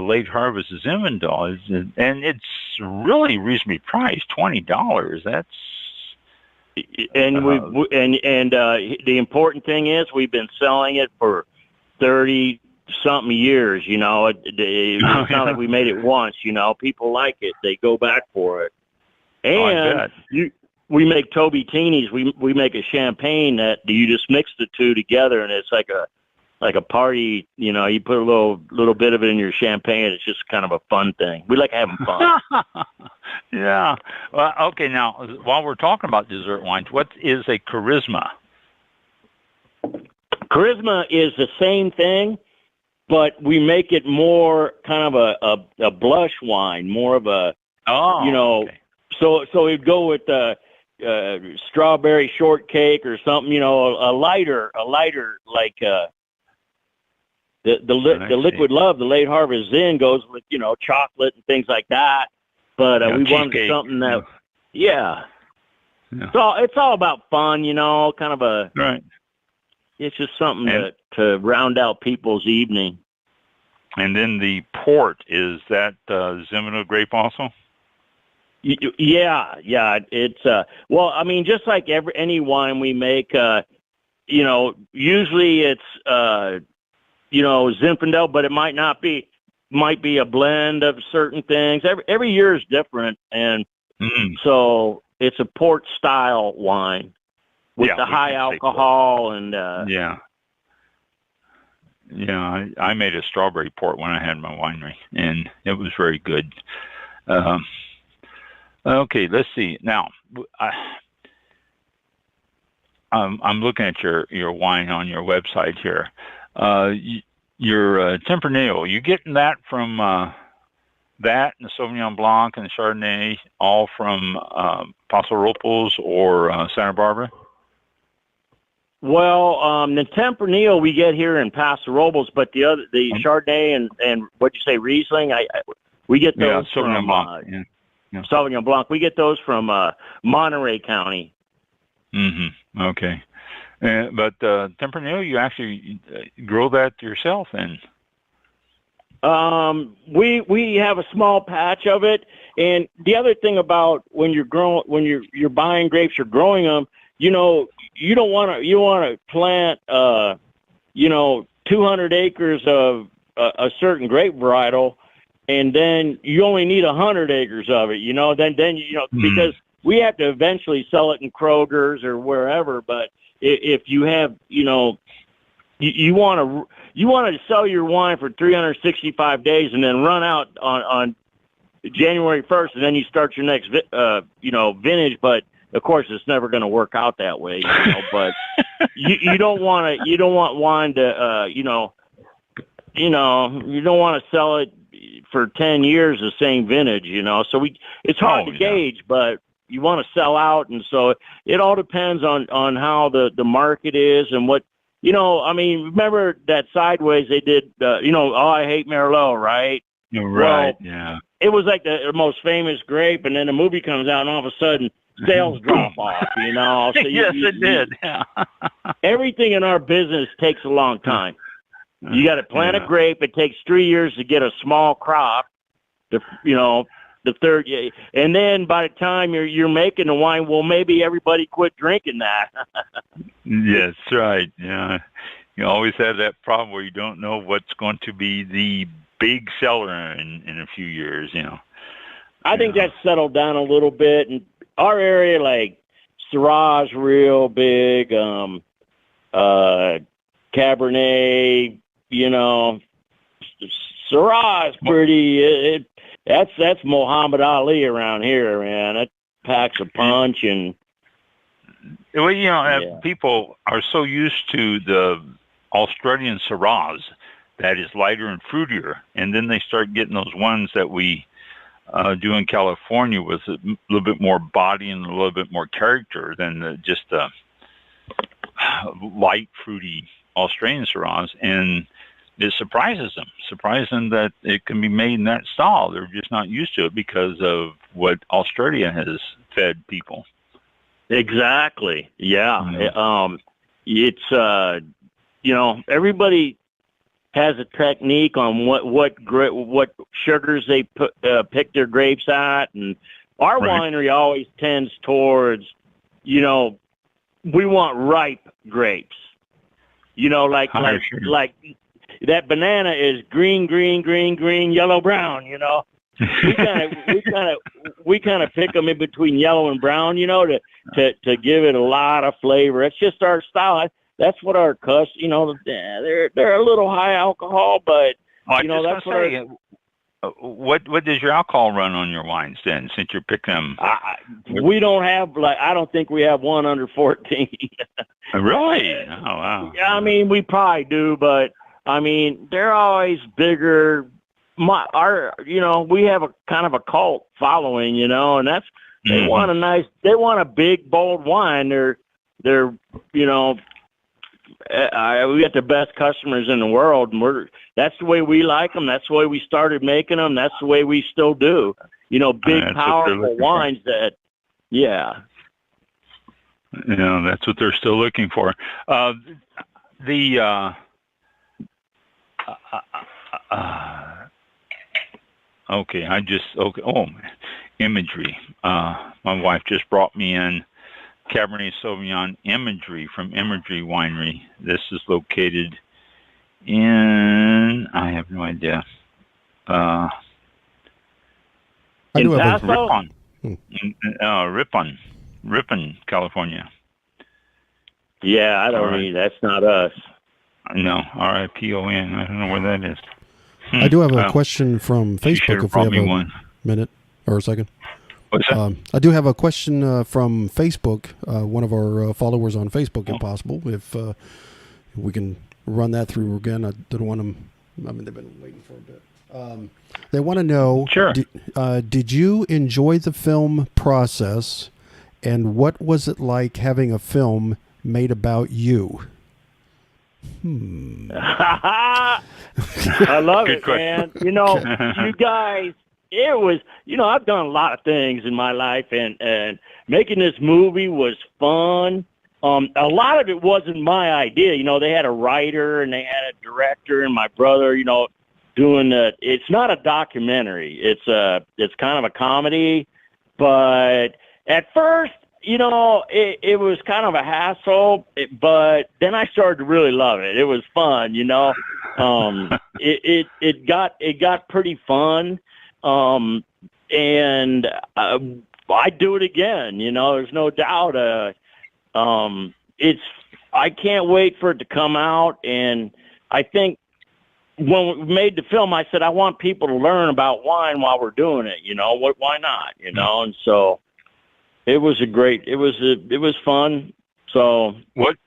late harvest Zinfandel, and it's really reasonably priced, $20. That's and the important thing is we've been selling it for 30-something years. It's not like we made it once. People like it; they go back for it. And we make Toby Teenies. We make a champagne that you just mix the two together, and it's like a party. You put a little bit of it in your champagne. It's just kind of a fun thing. We like having fun. Yeah. Well, okay. Now, while we're talking about dessert wines, what is a charisma? Charisma is the same thing, but we make it more kind of a blush wine, more of a Okay. So we'd go with strawberry shortcake or something, a lighter like the liquid love, the late harvest Zen goes with chocolate and things like that. But we wanted something that, yeah. It's all about fun, kind of a right. It's just something to round out people's evening. And then the port, is that Zinfandel grape also? Yeah. It's well, I mean, just like any wine we make, usually it's Zinfandel, but it might not be. Might be a blend of certain things. Every year is different, and so it's a port style wine with the high alcohol and I made a strawberry port when I had my winery, and it was very good. Okay, let's see. Now, I'm looking at your wine on your website here. Your Tempranillo, you getting that from that and the Sauvignon Blanc and the Chardonnay, all from Paso Robles or Santa Barbara? Well, the Tempranillo we get here in Paso Robles, but the Chardonnay and what'd you say, Riesling? We get those Sauvignon from Blanc. Sauvignon Blanc. We get those from Monterey County. Mm-hmm. Okay. But Tempranillo, you actually grow that yourself, then? We have a small patch of it, and the other thing about when you're buying grapes, you're growing them. You don't want to plant 200 acres of a certain grape varietal, and then you only need 100 acres of it. Because we have to eventually sell it in Kroger's or wherever, but if you have, you want to sell your wine for 365 days and then run out on January 1st, and then you start your next, vintage. But of course, it's never going to work out that way. But you don't want wine to, you don't want to sell it for 10 years the same vintage. So it's hard to gauge, but you want to sell out, and so it all depends on how the market is and what remember that Sideways they did I Hate Merlot, right? You're right. It was like the most famous grape, and then the movie comes out, and all of a sudden sales drop off. So yes, it did. Yeah. Everything in our business takes a long time. You got to plant a grape. It takes 3 years to get a small crop. The third, and then by the time you're making the wine, well, maybe everybody quit drinking that. Yes, right. Yeah, you always have that problem where you don't know what's going to be the big seller in a few years. I think that's settled down a little bit. In our area, like Syrah's real big. Cabernet, Syrah's pretty. That's Muhammad Ali around here, man. It packs a punch, and people are so used to the Australian Syrahs that is lighter and fruitier, and then they start getting those ones that we do in California with a little bit more body and a little bit more character than just light, fruity Australian Syrahs, and it surprises them that it can be made in that style. They're just not used to it because of what Australia has fed people. Exactly. Yeah. It's everybody has a technique on what sugars they pick their grapes at, and our winery always tends towards, we want ripe grapes. Like that banana is green, yellow, brown. We kind of pick them in between yellow and brown, to give it a lot of flavor. It's just our style. That's what our they're a little high alcohol, but that's what what does your alcohol run on your wines then, since you're picking them? We don't have I don't think we have one under 14. Really? Oh wow. Yeah, I mean we probably do, but I mean they're always bigger. We have a kind of a cult following, and that's they want a big bold wine. They're we got the best customers in the world, and that's the way we like them. That's the way we started making them. That's the way we still do. Big, powerful wines that, that's what they're still looking for. Imagery. My wife just brought me in Cabernet Sauvignon Imagery from Imagery Winery. This is located in, I have no idea. Ripon, California. Yeah, I don't mean that's not us. No, RIPON. I don't know where that is. I do have a question from Facebook if we have a minute or a second. What's that? I do have a question from Facebook, one of our followers on Facebook, if possible. If we can run that through again. I don't want them. I mean, they've been waiting for a bit. They want to know, sure. Did you enjoy the film process, and what was it like having a film made about you? I love it, man. You guys, it was, I've done a lot of things in my life, and making this movie was fun. A lot of it wasn't my idea. They had a writer and they had a director, and my brother, doing it's not a documentary. It's kind of a comedy, but at first, it was kind of a hassle, but then I started to really love it. It was fun, it got pretty fun. And I'd do it again, there's no doubt. I can't wait for it to come out. And I think when we made the film, I said, I want people to learn about wine while we're doing it, why not, and so it was it was fun. So what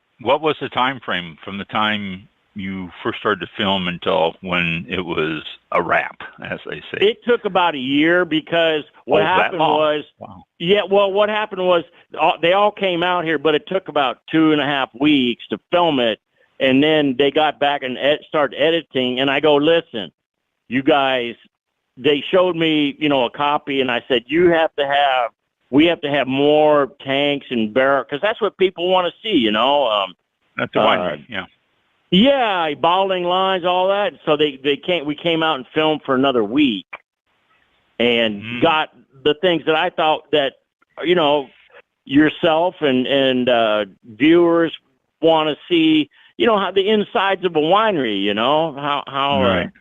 was the time frame from the time you first started to film until when it was a wrap, as they say? It took about a year because what happened was, what happened was they all came out here, but it took about 2.5 weeks to film it. And then they got back and started editing. And I go, listen, you guys, they showed me, a copy. And I said, we have to have more tanks and barrels, because that's what people want to see, That's the winery, yeah. Yeah, bottling lines, all that. So we came out and filmed for another week, and got the things that I thought that, yourself and viewers want to see, how the insides of a winery, how right.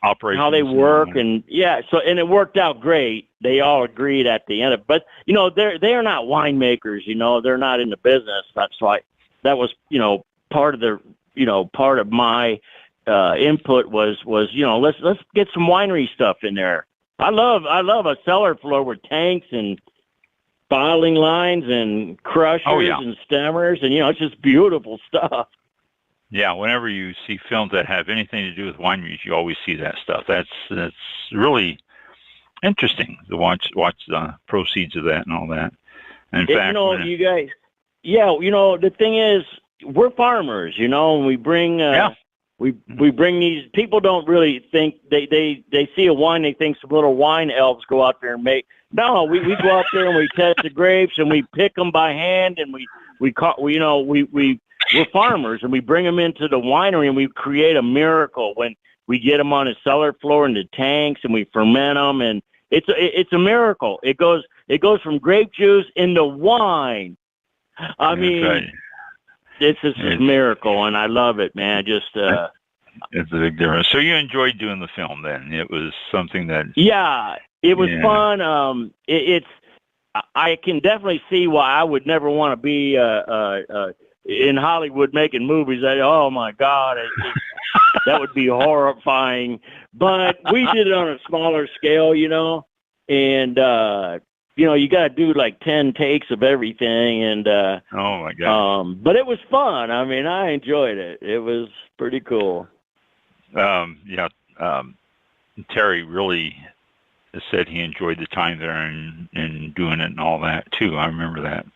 operations, how they work, and and it worked out great. They all agreed at the end of it. But they're not winemakers. They're not in the business. That's why that was part of the part of my input was let's get some winery stuff in there. I love a cellar floor with tanks and bottling lines and crushers and stemmers, and it's just beautiful stuff. Yeah, whenever you see films that have anything to do with wineries, you always see that stuff. That's really interesting to watch the proceeds of that and all that. And in fact, you guys, the thing is, we're farmers, and we bring we bring these. People don't really think they see a wine, they think some little wine elves go out there and make. No, we go out there and we test the grapes and we pick them by hand, and we're farmers, and we bring them into the winery and we create a miracle when we get them on a cellar floor in the tanks and we ferment them, and it's a miracle. It goes from grape juice into wine. I mean, right. It's just a miracle, and I love it, man. Just it's a big difference. So you enjoyed doing the film, then? It was something that it was fun. I can definitely see why I would never want to be in Hollywood making movies. Oh my God, that would be horrifying. But we did it on a smaller scale, and you got to do like 10 takes of everything, and oh my God. But it was fun. I mean, I enjoyed it. It was pretty cool. Terry really said he enjoyed the time there and doing it and all that too. I remember that.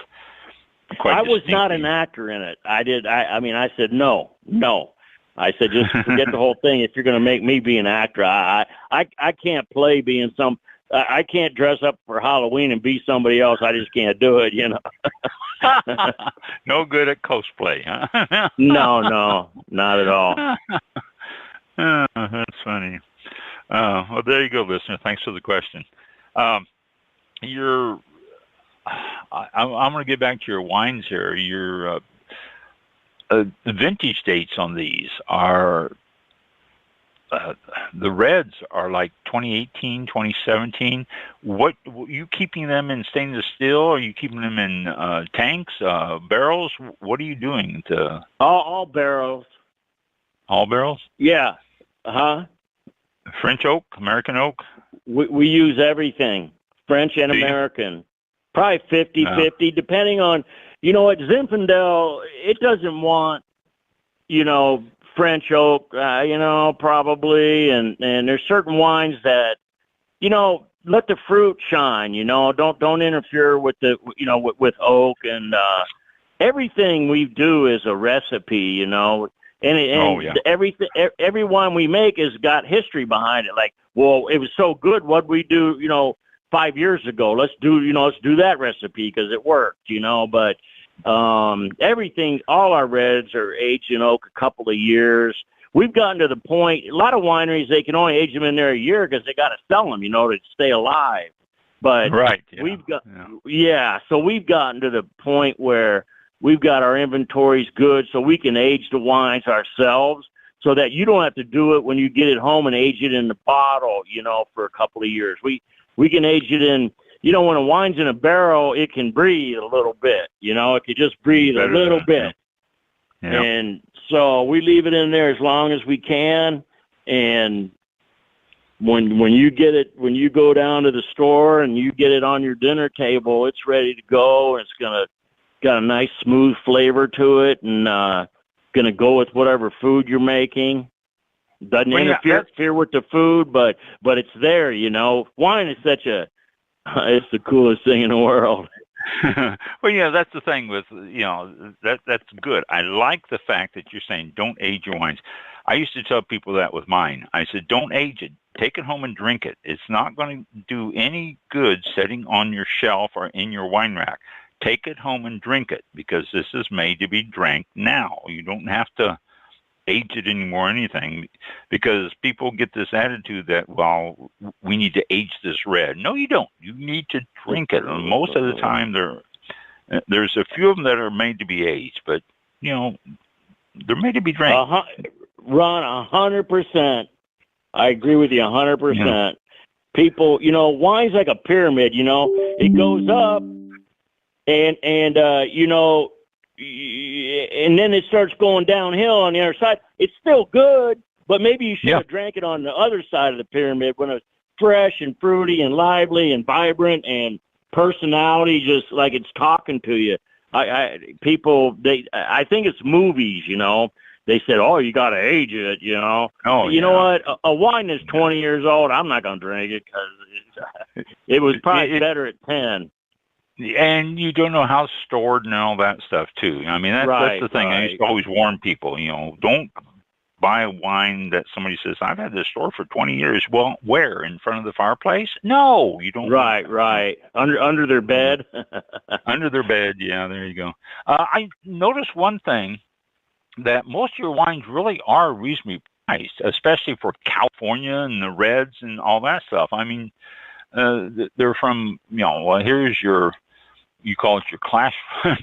I was not an actor in it. I said no. I said just forget the whole thing. If you're going to make me be an actor, I can't play being I can't dress up for Halloween and be somebody else. I just can't do it, No good at cosplay, huh? No, not at all. That's funny. Well, there you go, listener. Thanks for the question. I'm going to get back to your wines here. Your the vintage dates on these are the reds are like 2018, 2017. What you keeping them in stainless steel? Or are you keeping them in tanks, barrels? What are you doing to? All barrels. All barrels? Yeah. French oak, American oak? We use everything, French and American. Probably 50-50, depending on, at Zinfandel, it doesn't want, French oak, probably, and there's certain wines that, let the fruit shine, don't interfere with the, with oak, and everything we do is a recipe, And everything, every wine we make has got history behind it. Like, well, it was so good. What'd we do, 5 years ago? Let's do that recipe because it worked, But everything, all our reds are aged in oak a couple of years. We've gotten to the point. A lot of wineries, they can only age them in there a year because they got to sell them, to stay alive. But we've got, so we've gotten to the point where we've got our inventories good, so we can age the wines ourselves so that you don't have to do it when you get it home and age it in the bottle, for a couple of years. We can age it in, when a wine's in a barrel, it can breathe a little bit, it can just breathe a little bit. Yeah. And so we leave it in there as long as we can. And when you get it, when you go down to the store and you get it on your dinner table, it's ready to go. It's got a nice smooth flavor to it, and going to go with whatever food you're making. Doesn't interfere with the food, but it's there, Wine is it's the coolest thing in the world. Well, that's the thing with, that's good. I like the fact that you're saying don't age your wines. I used to tell people that with mine. I said, don't age it. Take it home and drink it. It's not going to do any good sitting on your shelf or in your wine rack. Take it home and drink it because this is made to be drank now. You don't have to age it anymore or anything because people get this attitude that, well, we need to age this red. No, you don't. You need to drink it. And most of the time, there's a few of them that are made to be aged, but, they're made to be drank. Ron, 100%. I agree with you 100%. Yeah. People, wine's like a pyramid. It goes up, and and then it starts going downhill on the other side. It's still good, but maybe you should have drank it on the other side of the pyramid when it's fresh and fruity and lively and vibrant and personality, just like it's talking to you. I think it's movies, They said, "Oh, you got to age it," Oh, you know what? A wine that's 20 years old, I'm not going to drink it because it was probably better at 10. And you don't know how stored and all that stuff too. I mean, that's the thing. I used to always warn people, don't buy a wine that somebody says, "I've had this store for 20 years." Well, where? In front of the fireplace? No, you don't. Right. Under their bed. Under their bed. Yeah, there you go. I noticed one thing, that most of your wines really are reasonably priced, especially for California and the reds and all that stuff. I mean, they're from, here's you call it your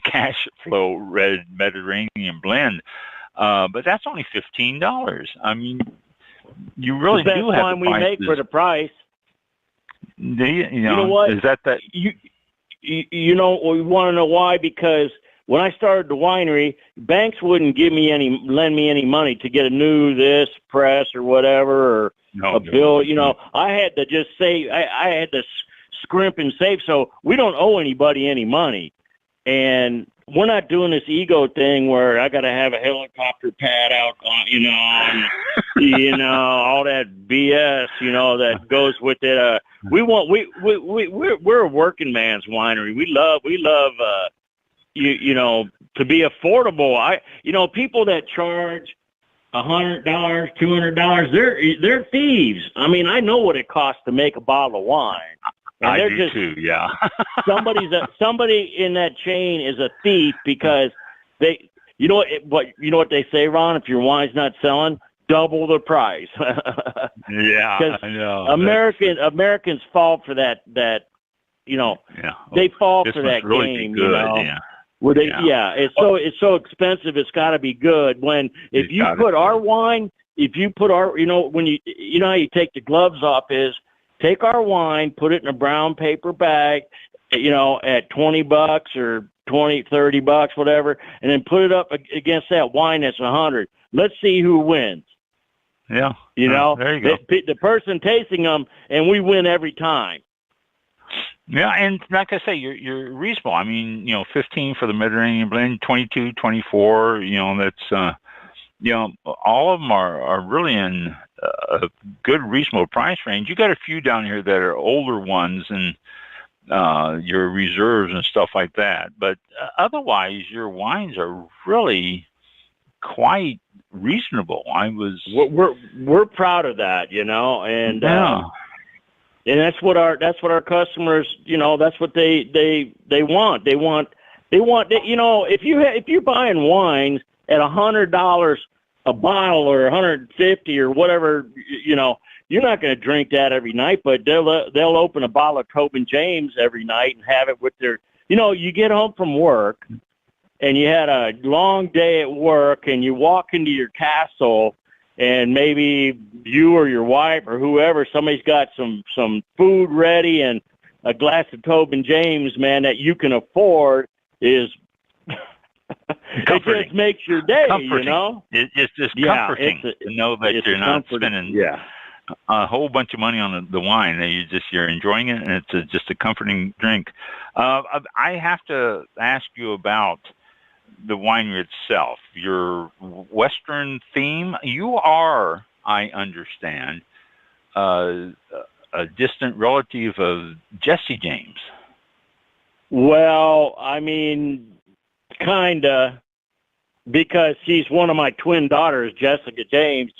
cash flow red Mediterranean blend, but that's only $15. I mean, you really do have the wine we make for the price. Do you? You know what? Is that? We want to know why? Because when I started the winery, banks wouldn't lend me any money to get a new press or whatever, or a bill. I had to just save. I had to scrimp and save, so we don't owe anybody any money. And we're not doing this ego thing where I got to have a helicopter pad out, and, all that BS, that goes with it. We're a working man's winery. We love. To be affordable. People that charge $100, $200, they're thieves. I mean, I know what it costs to make a bottle of wine. And I do too, yeah. somebody in that chain is a thief because they, what they say, Ron, if your wine's not selling, double the price. Yeah, I know. Americans fall for that, they fall for that really game, good, Yeah. Where it's so expensive, it's got to be good. When if you put our wine, when you how you take the gloves off is take our wine, put it in a brown paper bag, at $20 or $30, whatever, and then put it up against that wine that's 100. Let's see who wins. Yeah, there you go. The person tasting them, and we win every time. Yeah, and like I say, you're reasonable. I mean, 15 for the Mediterranean blend, 22, 24. That's all of them are really in a good, reasonable price range. You got a few down here that are older ones and your reserves and stuff like that. But otherwise, your wines are really quite reasonable. We're proud of that, and. And that's what our customers, that's what they want. They want, if you're buying wines at $100 a bottle or $150 or whatever, you're not going to drink that every night. But they'll open a bottle of Tobin James every night and have it with their, you get home from work and you had a long day at work and you walk into your castle. And maybe you or your wife or whoever, somebody's got some food ready and a glass of Tobin James, man, that you can afford is it just makes your day, comforting. It's just comforting to know that you're not spending a whole bunch of money on the wine. That you're enjoying it, and it's just a comforting drink. I have to ask you about the winery itself, your Western theme. You are, I understand, a distant relative of Jesse James. Well, I mean, kinda, because she's one of my twin daughters, Jesse James.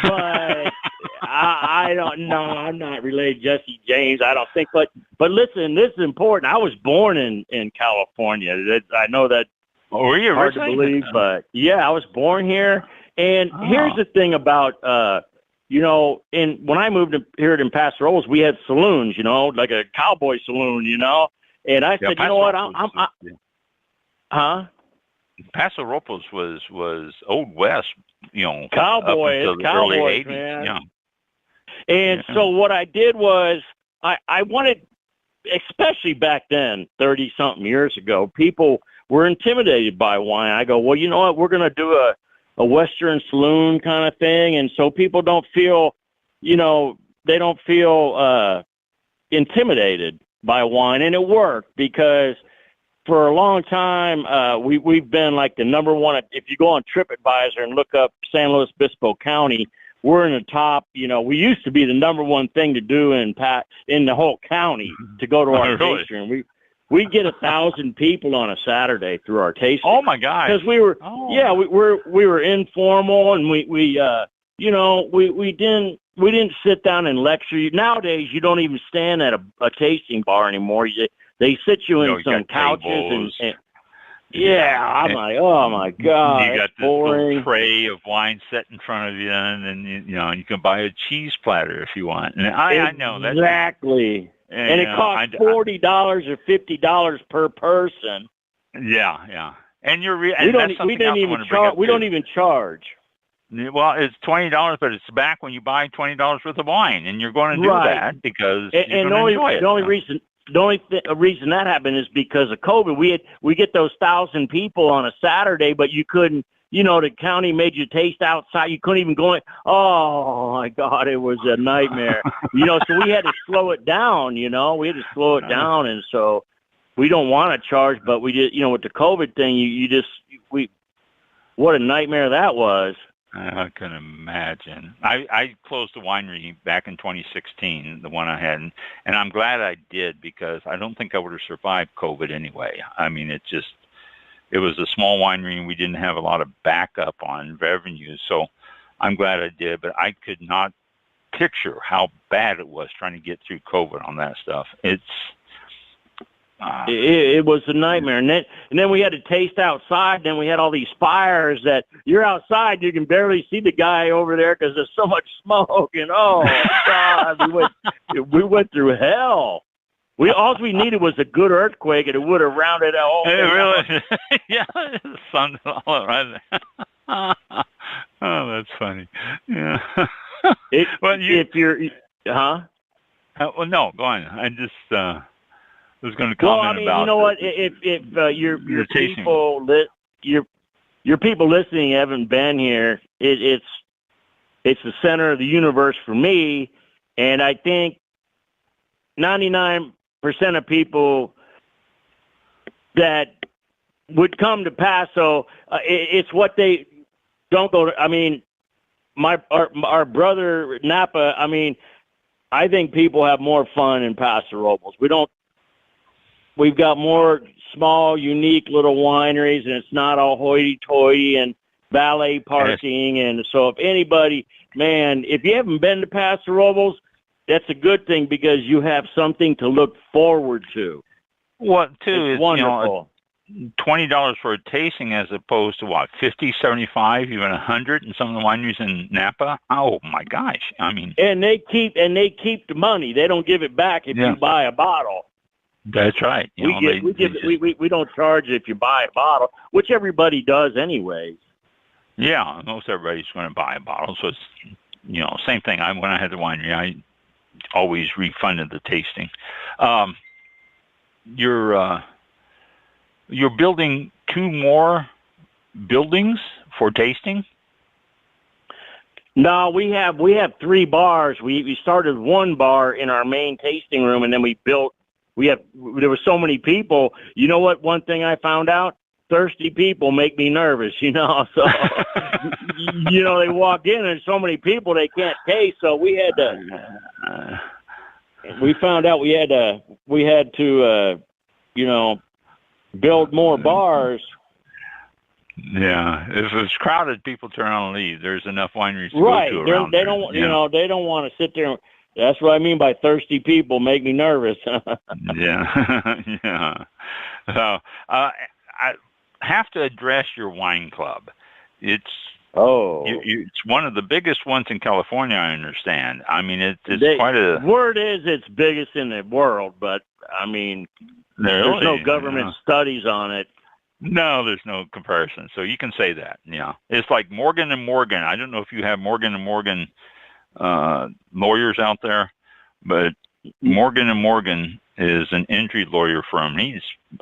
But I don't know. I'm not related to Jesse James, I don't think. But listen, this is important. I was born in California. I know that were you hard to believe, but I was born here. And here's the thing about when I moved here in Paso Robles, we had saloons, like a cowboy saloon, And I said, you know what, huh? Paso Robles was Old West, Cowboy, up until it's the early cowboys, 80s. man. Yeah. And so what I did was I wanted, especially back then, 30-something years ago, people were intimidated by wine. I go, well, you know what? We're going to do a Western saloon kind of thing. And so people don't feel, they don't feel intimidated by wine. And it worked because for a long time, we've been like the number one. If you go on TripAdvisor and look up San Luis Obispo County, we're in the top. We used to be the number one thing to do in the whole county to go to our Really? tasting room. We get 1,000 people on a Saturday through our tasting. Oh my gosh! Because we were informal, and we didn't sit down and lecture. Nowadays, you don't even stand at a tasting bar anymore. They sit you in some couches and I'm like, oh my God, you got this boring little tray of wine set in front of you, and then you can buy a cheese platter if you want. And I know that exactly. And it costs $40 or $50 per person. Yeah. And we don't even charge. Well, it's $20, but it's back when you buy $20 worth of wine, and you're going to do that because you're going to enjoy it. The only reason that happened is because of COVID. We get those 1,000 people on a Saturday, but you couldn't. The county made you taste outside. You couldn't even go in. Oh my God, it was a nightmare. So we had to slow it down. We had to slow it down, and so we don't want to charge, but we just, with the COVID thing, what a nightmare that was. I can imagine. I closed the winery back in 2016, the one I had, and I'm glad I did because I don't think I would have survived COVID anyway. I mean, it was a small winery and we didn't have a lot of backup on revenues, so I'm glad I did, but I could not picture how bad it was trying to get through COVID on that stuff. It was a nightmare, and then we had to taste outside. Then we had all these fires that you're outside, you can barely see the guy over there because there's so much smoke. And oh God, we went through hell. All we needed was a good earthquake, and it would have rounded out. Really? Yeah, the sun's all right there. Oh, that's funny. Yeah. If you're, huh? Well, no, go on. I just was going to comment about. You know what? If your people listening haven't been here, it's the center of the universe for me, and I think 99% of people that would come to Paso, it's what they don't go to. I mean, our brother Napa. I mean, I think people have more fun in Paso Robles. We've got more small, unique little wineries, and it's not all hoity-toity and valet parking. And so if anybody, man, if you haven't been to Paso Robles, that's a good thing because you have something to look forward to. What, too, it's wonderful. $20 for a tasting as opposed to what, 50, 75, even 100 in some of the wineries in Napa? Oh my gosh. I mean, and they keep the money. They don't give it back if you buy a bottle. That's right. We don't charge if you buy a bottle, which everybody does anyways. Yeah, most everybody's going to buy a bottle. So it's, same thing. When I had the winery, I always refunded the tasting. You're building 2 more buildings for tasting? No, we have 3 bars. We started 1 bar in our main tasting room, and then we built. There were so many people. You know what? One thing I found out: thirsty people make me nervous. So they walk in and so many people they can't taste. So we had to. We found out we had to build more bars. Yeah, if it's crowded, people turn around and leave. There's enough wineries to go to around. They don't, they don't want to sit there. That's what I mean by thirsty people make me nervous. Yeah. So I have to address your wine club. It's one of the biggest ones in California, I understand. I mean, it's quite a... Word is it's biggest in the world, but I mean, there's no government studies on it. No, there's no comparison. So you can say that. Yeah, it's like Morgan and Morgan. I don't know if you have Morgan and Morgan lawyers out there, but Morgan and Morgan is an injury lawyer firm.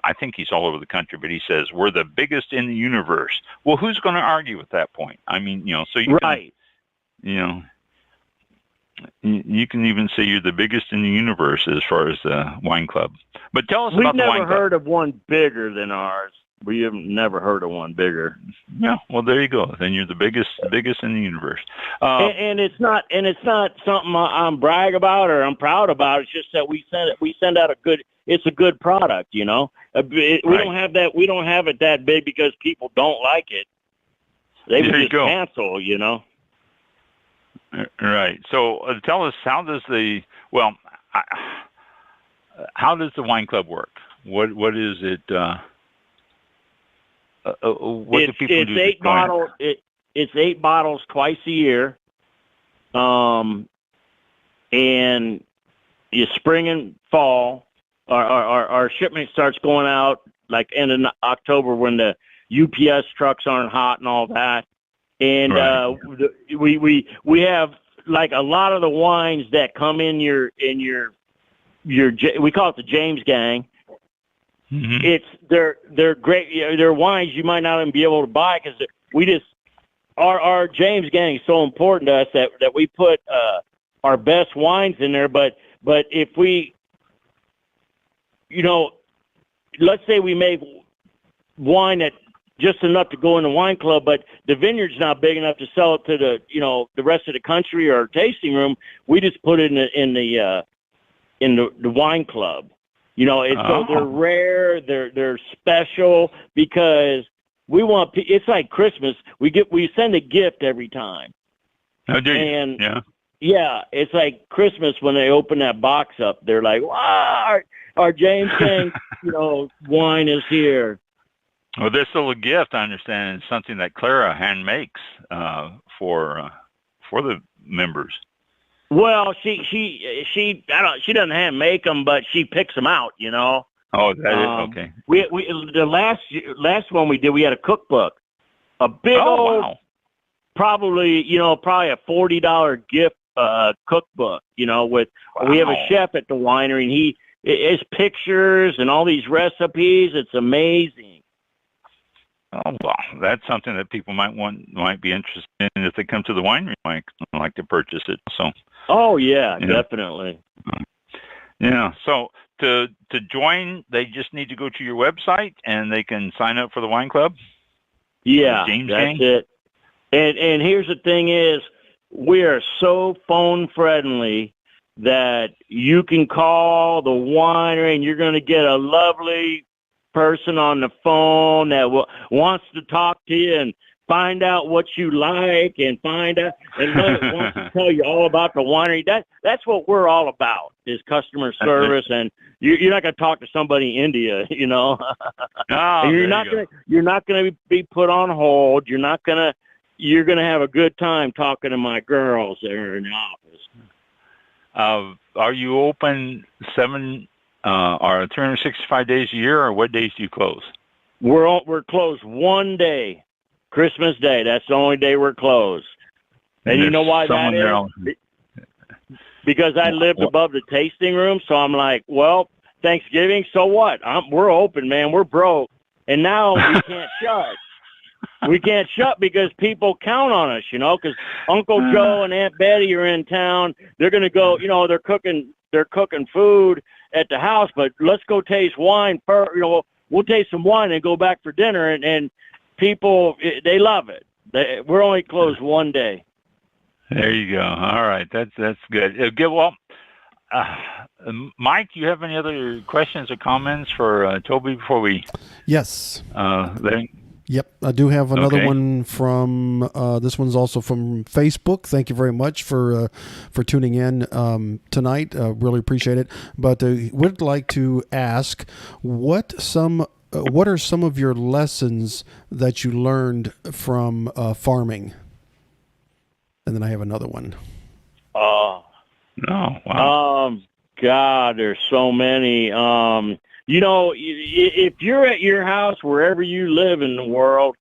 I think he's all over the country, but he says we're the biggest in the universe. Well, who's going to argue at that point? I mean, so you right. You can even say you're the biggest in the universe as far as the wine club. But tell us about the wine club. We've never heard of one bigger than ours. We have never heard of one bigger. Yeah, well, there you go. Then you're the biggest in the universe. And it's not something I'm brag about or I'm proud about. It's just that we send out it's a good product. We don't have that. We don't have it that big because people don't like it. They would just cancel. Right. So tell us, how does the wine club work? What is it? What do people do? It's 8 bottles twice a year. And spring and fall, our shipment starts going out like end of October when the UPS trucks aren't hot and all that. And we have like a lot of the wines that come in your we call it the James Gang. Mm-hmm. They're great. They're wines you might not even be able to buy because our James Gang is so important to us that we put our best wines in there. But if we, let's say we make wine that just enough to go in the wine club, but the vineyard's not big enough to sell it to the rest of the country or tasting room. We just put it in the wine club. So they're rare, they're special because we want. It's like Christmas. We send a gift every time. Oh, do you? And yeah, it's like Christmas when they open that box up. They're like, "Wow, our James Gang, wine is here." Well, this little gift, I understand, is something that Clara hand makes for the members. Well, she doesn't hand make them, but she picks them out. Oh, that is okay. We the last one we did, we had a cookbook, a big old, wow. probably a $40 gift cookbook. With we have a chef at the winery, and his pictures and all these recipes. It's amazing. Oh, well, that's something that people might be interested in if they come to the winery, might like to purchase it. So. Oh yeah, definitely. Yeah. So to join, they just need to go to your website and they can sign up for the wine club. Yeah, that's it. And here's the thing is, we are so phone friendly that you can call the winery and you're going to get a lovely person on the phone that wants to talk to you and find out what you like and find out and wants to tell you all about the winery. That's what we're all about, is customer service. And you're not going to talk to somebody in India, Oh, you're not going to be put on hold. You're going to have a good time talking to my girls there in the office. Are you open 365 days a year, or what days do you close? We're closed one day. Christmas Day. That's the only day we're closed. And you know why that is? Because I lived above the tasting room, so I'm like, well, Thanksgiving, so what? We're open, man. We're broke. And now we can't shut. We can't shut because people count on us, because Uncle Joe and Aunt Betty are in town. They're going to go, they're cooking food at the house, but let's go taste wine first. We'll taste some wine and go back for dinner, and people, they love it. We're only closed one day. There you go. All right, that's good. Mike, do you have any other questions or comments for Toby before we? Yes. Yep, I do have another one from. This one's also from Facebook. Thank you very much for tuning in tonight. Really appreciate it. But would like to ask what are some of your lessons that you learned from farming? And then I have another one. Oh, wow. God, there's so many. you know, if you're at your house, wherever you live in the world,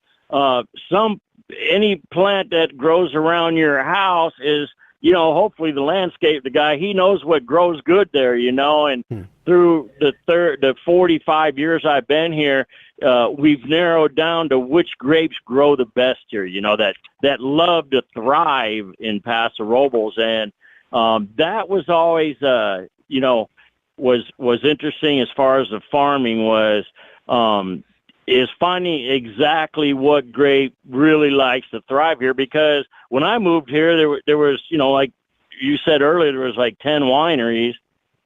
any plant that grows around your house is, you know, hopefully the landscape, the guy, he knows what grows good there, you know, and through the 45 years I've been here, we've narrowed down to which grapes grow the best here, you know, that love to thrive in Paso Robles. And that was always, you know, was interesting as far as the farming was, is finding exactly what grape really likes to thrive here. Because when I moved here, there was, you know, like you said earlier, there was like 10 wineries.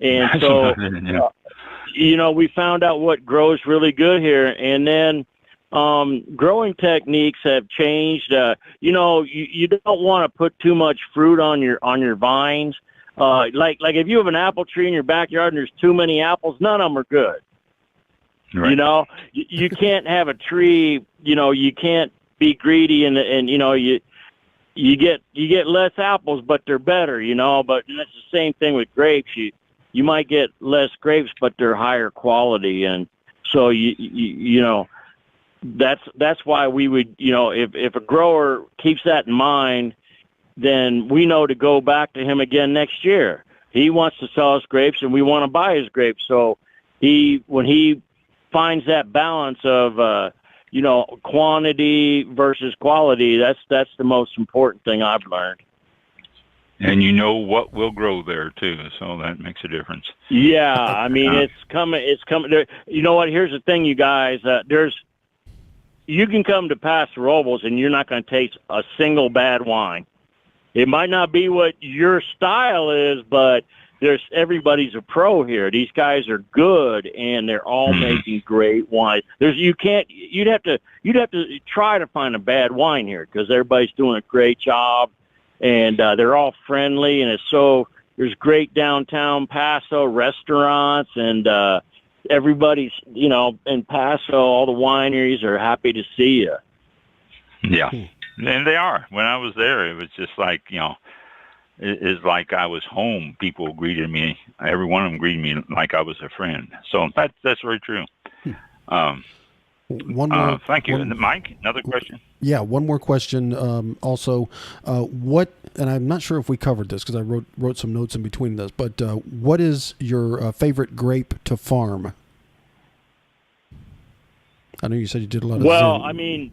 And so, you know, we found out what grows really good here. And then growing techniques have changed. You know, you don't want to put too much fruit on your vines. Like if you have an apple tree in your backyard and there's too many apples, none of them are good. Right. You know, you can't have a tree, you know, you can't be greedy and you know, you get less apples, but they're better, you know, but that's the same thing with grapes. You might get less grapes, but they're higher quality. And so you know, that's why we would, you know, if a grower keeps that in mind, then we know to go back to him again next year. He wants to sell us grapes and we want to buy his grapes. So when he finds that balance of, you know, quantity versus quality, that's the most important thing I've learned. And you know what will grow there too, so that makes a difference. Yeah, I mean, it's coming. You know what? Here's the thing, you guys. You can come to Paso Robles and you're not going to taste a single bad wine. It might not be what your style is, but everybody's a pro here. These guys are good, and they're all making great wine. You'd have to try to find a bad wine here because everybody's doing a great job, and they're all friendly. And there's great downtown Paso restaurants, and everybody's, you know, in Paso, all the wineries are happy to see you. Yeah, and they are. When I was there, it was just like, you know, it's like I was home. People greeted me. Every one of them greeted me like I was a friend. So that's very true. One more. Thank you. Mike, another question? Yeah, one more question. Also, and I'm not sure if we covered this because I wrote some notes in between this, but what is your favorite grape to farm? I know you said you did a lot of Zin. I mean,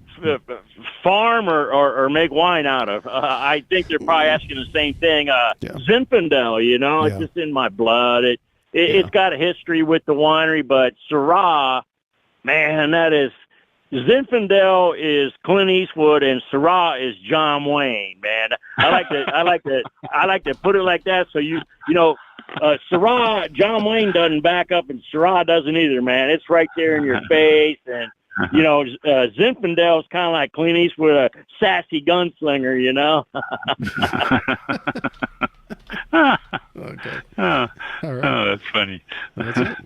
farm or make wine out of. I think they're probably asking the same thing. Zinfandel, you know, it's just in my blood. It's got a history with the winery, but Syrah, man, Zinfandel is Clint Eastwood and Syrah is John Wayne, man. I like to put it like that. So you know, Syrah, John Wayne doesn't back up, and Syrah doesn't either, man. It's right there in your face, and you know, Zinfandel is kind of like Clint Eastwood, a sassy gunslinger, you know. Okay. All right. Oh, that's funny. That's it.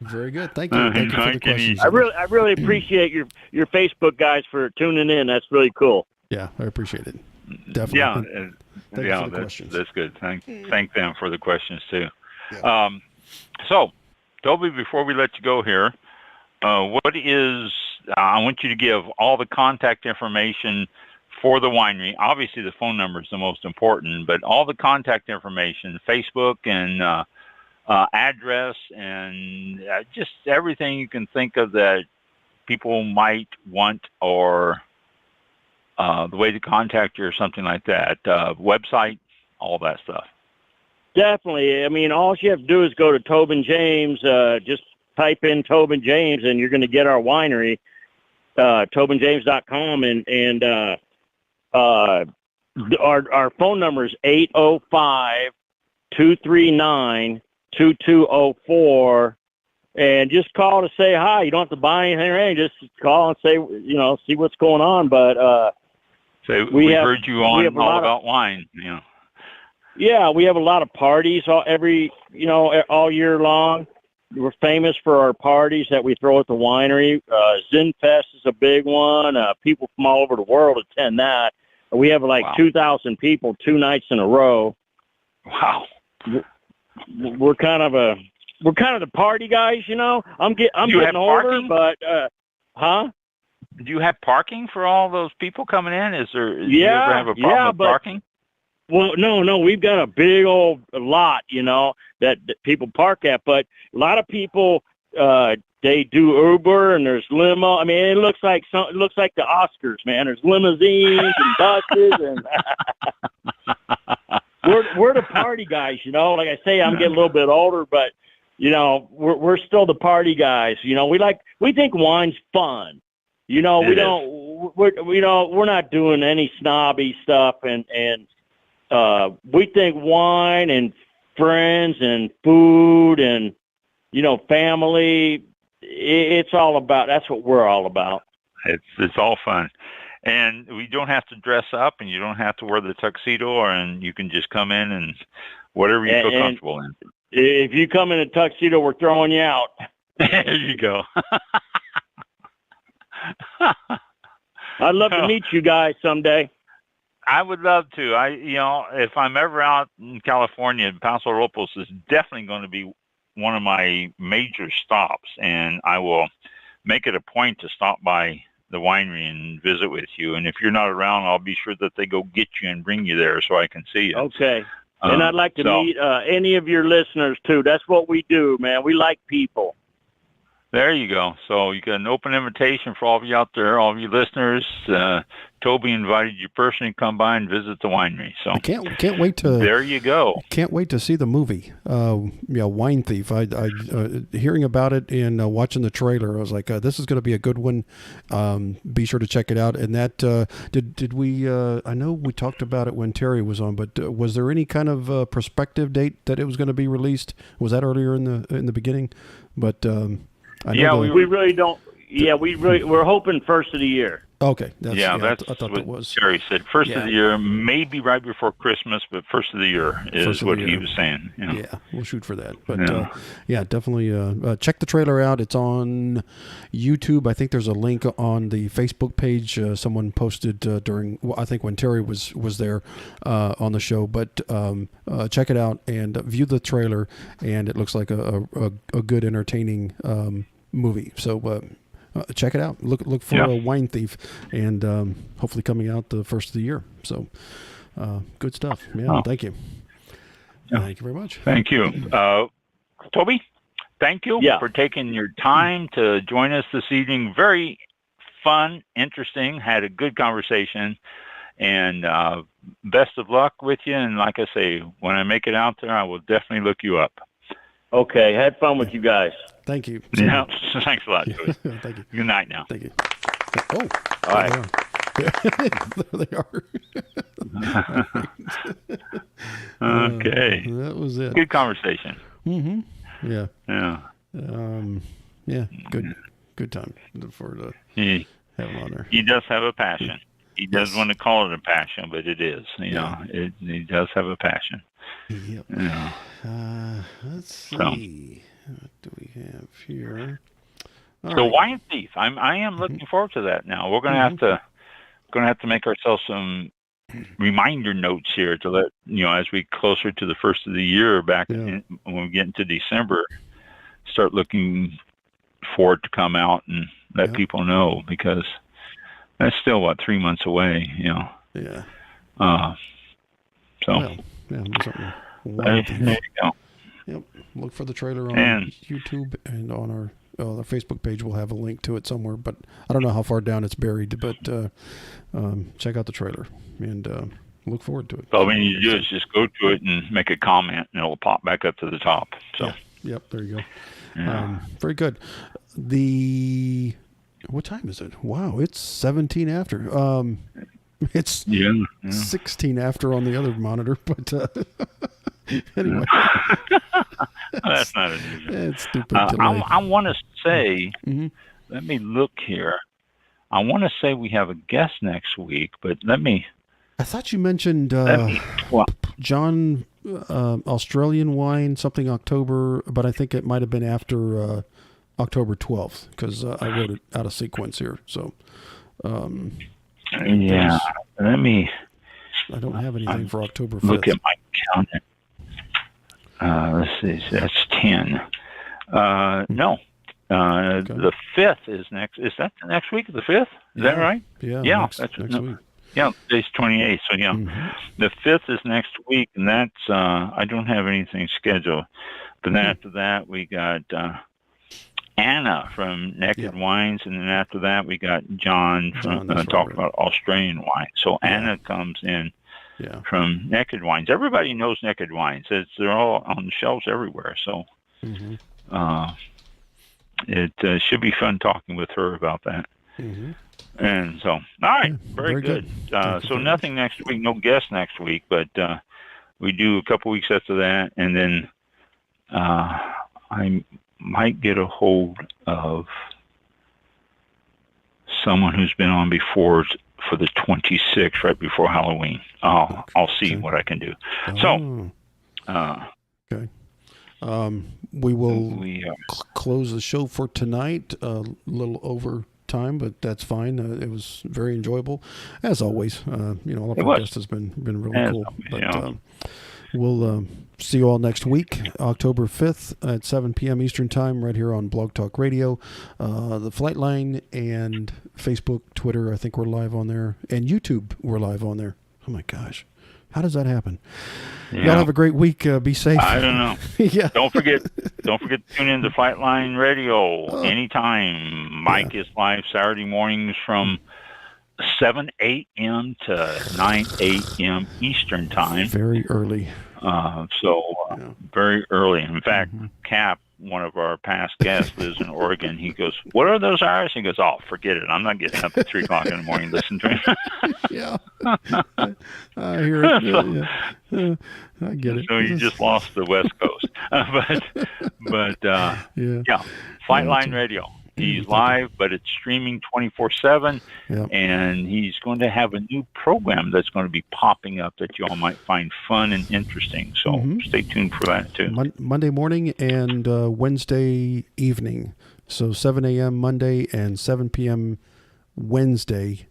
Very good. Thank you. Thank you for the questions. I really appreciate your Facebook guys for tuning in. That's really cool. Yeah, I appreciate it. Definitely. Yeah, that's good. Thank them for the questions too. Yeah. So, Toby, before we let you go here, what is? I want you to give all the contact information for the winery. Obviously, the phone number is the most important, but all the contact information, Facebook and address, and just everything you can think of that people might want, or the way to contact you or something like that, website, all that stuff. Definitely. I mean, all you have to do is go to Tobin James, just type in Tobin James, and you're going to get our winery, tobinjames.com, and our phone number is 805-239-2204, and just call to say hi. You don't have to buy anything or anything. Just call and say, you know, see what's going on. But so we heard you on All About Wine. Yeah. Yeah, we have a lot of parties all year long. We're famous for our parties that we throw at the winery. Zinfest is a big one. People from all over the world attend that. We have 2,000 people 2 nights in a row. Wow. We're kind of we're kind of the party guys, you know. I'm getting older, parking? but huh? Do you have parking for all those people coming in? Do you Yeah, ever have a problem with but parking? well, no, we've got a big old lot, you know, that people park at. But a lot of people, they do Uber and there's limo. I mean, it looks like the Oscars, man. There's limousines and buses, and we're the party guys, you know. Like I say, I'm getting a little bit older, but you know, we're still the party guys. You know, we think wine's fun. You know, we're not doing any snobby stuff, and we think wine and friends and food and, you know, family. It's all about. That's what we're all about. It's all fun, and we don't have to dress up, and you don't have to wear the tuxedo, and you can just come in and whatever you feel comfortable in. If you come in a tuxedo, we're throwing you out. There you go. I'd love to meet you guys someday. I would love to. If I'm ever out in California, Paso Robles is definitely going to be one of my major stops, and I will make it a point to stop by the winery and visit with you. And if you're not around, I'll be sure that they go get you and bring you there so I can see you. Okay. And I'd like to meet any of your listeners, too. That's what we do, man. We like people. There you go. So you got an open invitation for all of you out there, all of you listeners. Toby invited you personally to come by and visit the winery. So I can't wait to. There you go. Can't wait to see the movie. Wine Thief. I hearing about it and watching the trailer, I was like, this is going to be a good one. Be sure to check it out. And that did we? I know we talked about it when Terry was on, but was there any kind of prospective date that it was going to be released? Was that earlier in the beginning? But we really don't. Yeah, we're hoping first of the year. Okay. That's I thought what that was. Terry said. First of the year, maybe right before Christmas, but first of the year is what he was saying. Yeah, we'll shoot for that. But definitely check the trailer out. It's on YouTube. I think there's a link on the Facebook page. Someone posted during, I think when Terry was there on the show. But check it out and view the trailer. And it looks like a good, entertaining movie. So. Check it out. Look for a Wine Thief, and hopefully coming out the first of the year. So, good stuff. Yeah, thank you. Thank you very much. Thank you, Toby. Thank you for taking your time to join us this evening. Very fun, interesting. Had a good conversation, and best of luck with you. And like I say, when I make it out there, I will definitely look you up. Okay, had fun with you guys. Thank you. Yeah, thanks a lot. Thank you. Good night now. Thank you. Oh, all right. There they are. Okay. That was it. Good conversation. Mm-hmm. Yeah. Yeah. Good time for to have him on there. He does have a passion. He does want to call it a passion, but it is. You know, he does have a passion. Yep. Yeah. Let's see. What do we have here? Wine Thief. I am looking forward to that. Now we're going to have to make ourselves some reminder notes here to let as we closer to the first of the year when we get into December, start looking for it to come out and let people know, because that's still 3 months away. Yeah. There you go. Yep. Look for the trailer on YouTube and on our Facebook page. We'll have a link to it somewhere, but I don't know how far down it's buried. But check out the trailer and look forward to it. All we need to do is just go to it and make a comment, and it'll pop back up to the top. So. Yeah. Yep. There you go. Yeah. Very good. What time is it? Wow, it's 17 after. It's 16 after on the other monitor, but anyway. That's not unusual. It's stupid delay. I want to say, let me look here. I want to say we have a guest next week, but I thought you mentioned John Australian wine, something October, but I think it might have been after October 12th, because I wrote it out of sequence here. So, let me. I don't have anything for October 5th. Look at my calendar. Let's see. That's 10. No. The 5th is next. Is that the next week? The 5th? Is that right? Yeah. That's next week. Yeah, today's 28th. So yeah, the 5th is next week, and that's I don't have anything scheduled. But then after that, we got Anna from Naked Wines, and then after that, we got John from talking about Australian wine. So Anna comes in from Naked Wines. Everybody knows Naked Wines. They're all on the shelves everywhere. So it should be fun talking with her about that. And so, all right, very good. So nothing next week, no guest next week, but we do a couple weeks after that, and then I might get a hold of someone who's been on before for the 26th, right before Halloween. I'll see what I can do. So, okay. We will close the show for tonight a little over time, but that's fine. It was very enjoyable, as always. All of our guests has been really cool. But we'll see you all next week, October 5th at 7 p.m. Eastern Time, right here on Blog Talk Radio. The Flight Line and Facebook, Twitter, I think we're live on there, and YouTube, we're live on there. Oh my gosh. How does that happen? Y'all have a great week. Be safe. I don't know. Don't forget to tune in to Flight Line Radio anytime. Mike is live Saturday mornings from 7 a.m. to 9 a.m. Eastern Time. Very early. Very early. In fact, Cap, one of our past guests, lives in Oregon. He goes, "What are those hours?" He goes, "Oh, forget it. I'm not getting up at 3 o'clock in the morning to listen to him." I hear it. I get it. So you just lost the West Coast. But Flight Line Radio. He's live, but it's streaming 24/7, and he's going to have a new program that's going to be popping up that you all might find fun and interesting. So stay tuned for that, too. Monday morning and Wednesday evening. So 7 a.m. Monday and 7 p.m. Wednesday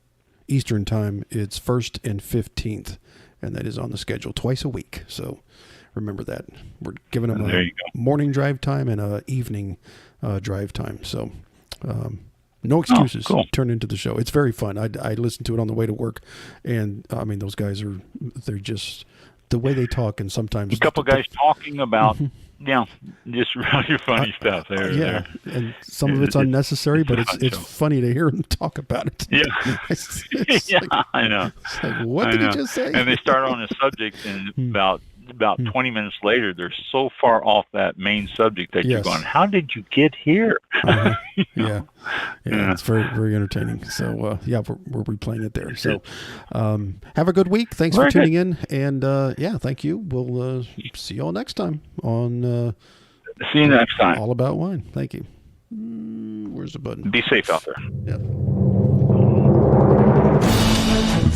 Eastern Time. It's 1st and 15th, and that is on the schedule twice a week. So remember that. We're giving them a morning drive time and a evening drive time. So no excuses. Turn into the show. It's very fun. I listen to it on the way to work, and I mean, those guys they're just the way they talk, and sometimes a couple guys talking about just really funny stuff there. And some of it's unnecessary, but it's funny to hear them talk about it. I know. It's like, what did he just say? And they start on a subject, and about 20 minutes later, they're so far off that main subject that you're going, how did you get here? It's very, very entertaining. So, we're replaying it there. So, have a good week. Thanks for tuning in. And, thank you. We'll see you all next time on see you next time. All About Wine. Thank you. Where's the button? Be safe out there.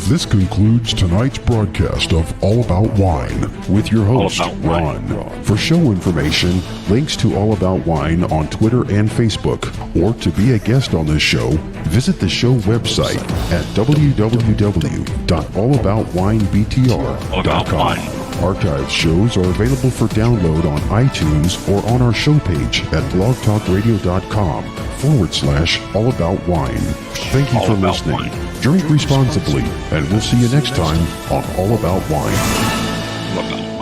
This concludes tonight's broadcast of All About Wine with your host, Ron. For show information, links to All About Wine on Twitter and Facebook, or to be a guest on this show, visit the show website at www.allaboutwinebtr.com. Archived shows are available for download on iTunes or on our show page at blogtalkradio.com/allaboutwine. Thank you for listening. Drink responsibly, and we'll see you next time on All About Wine.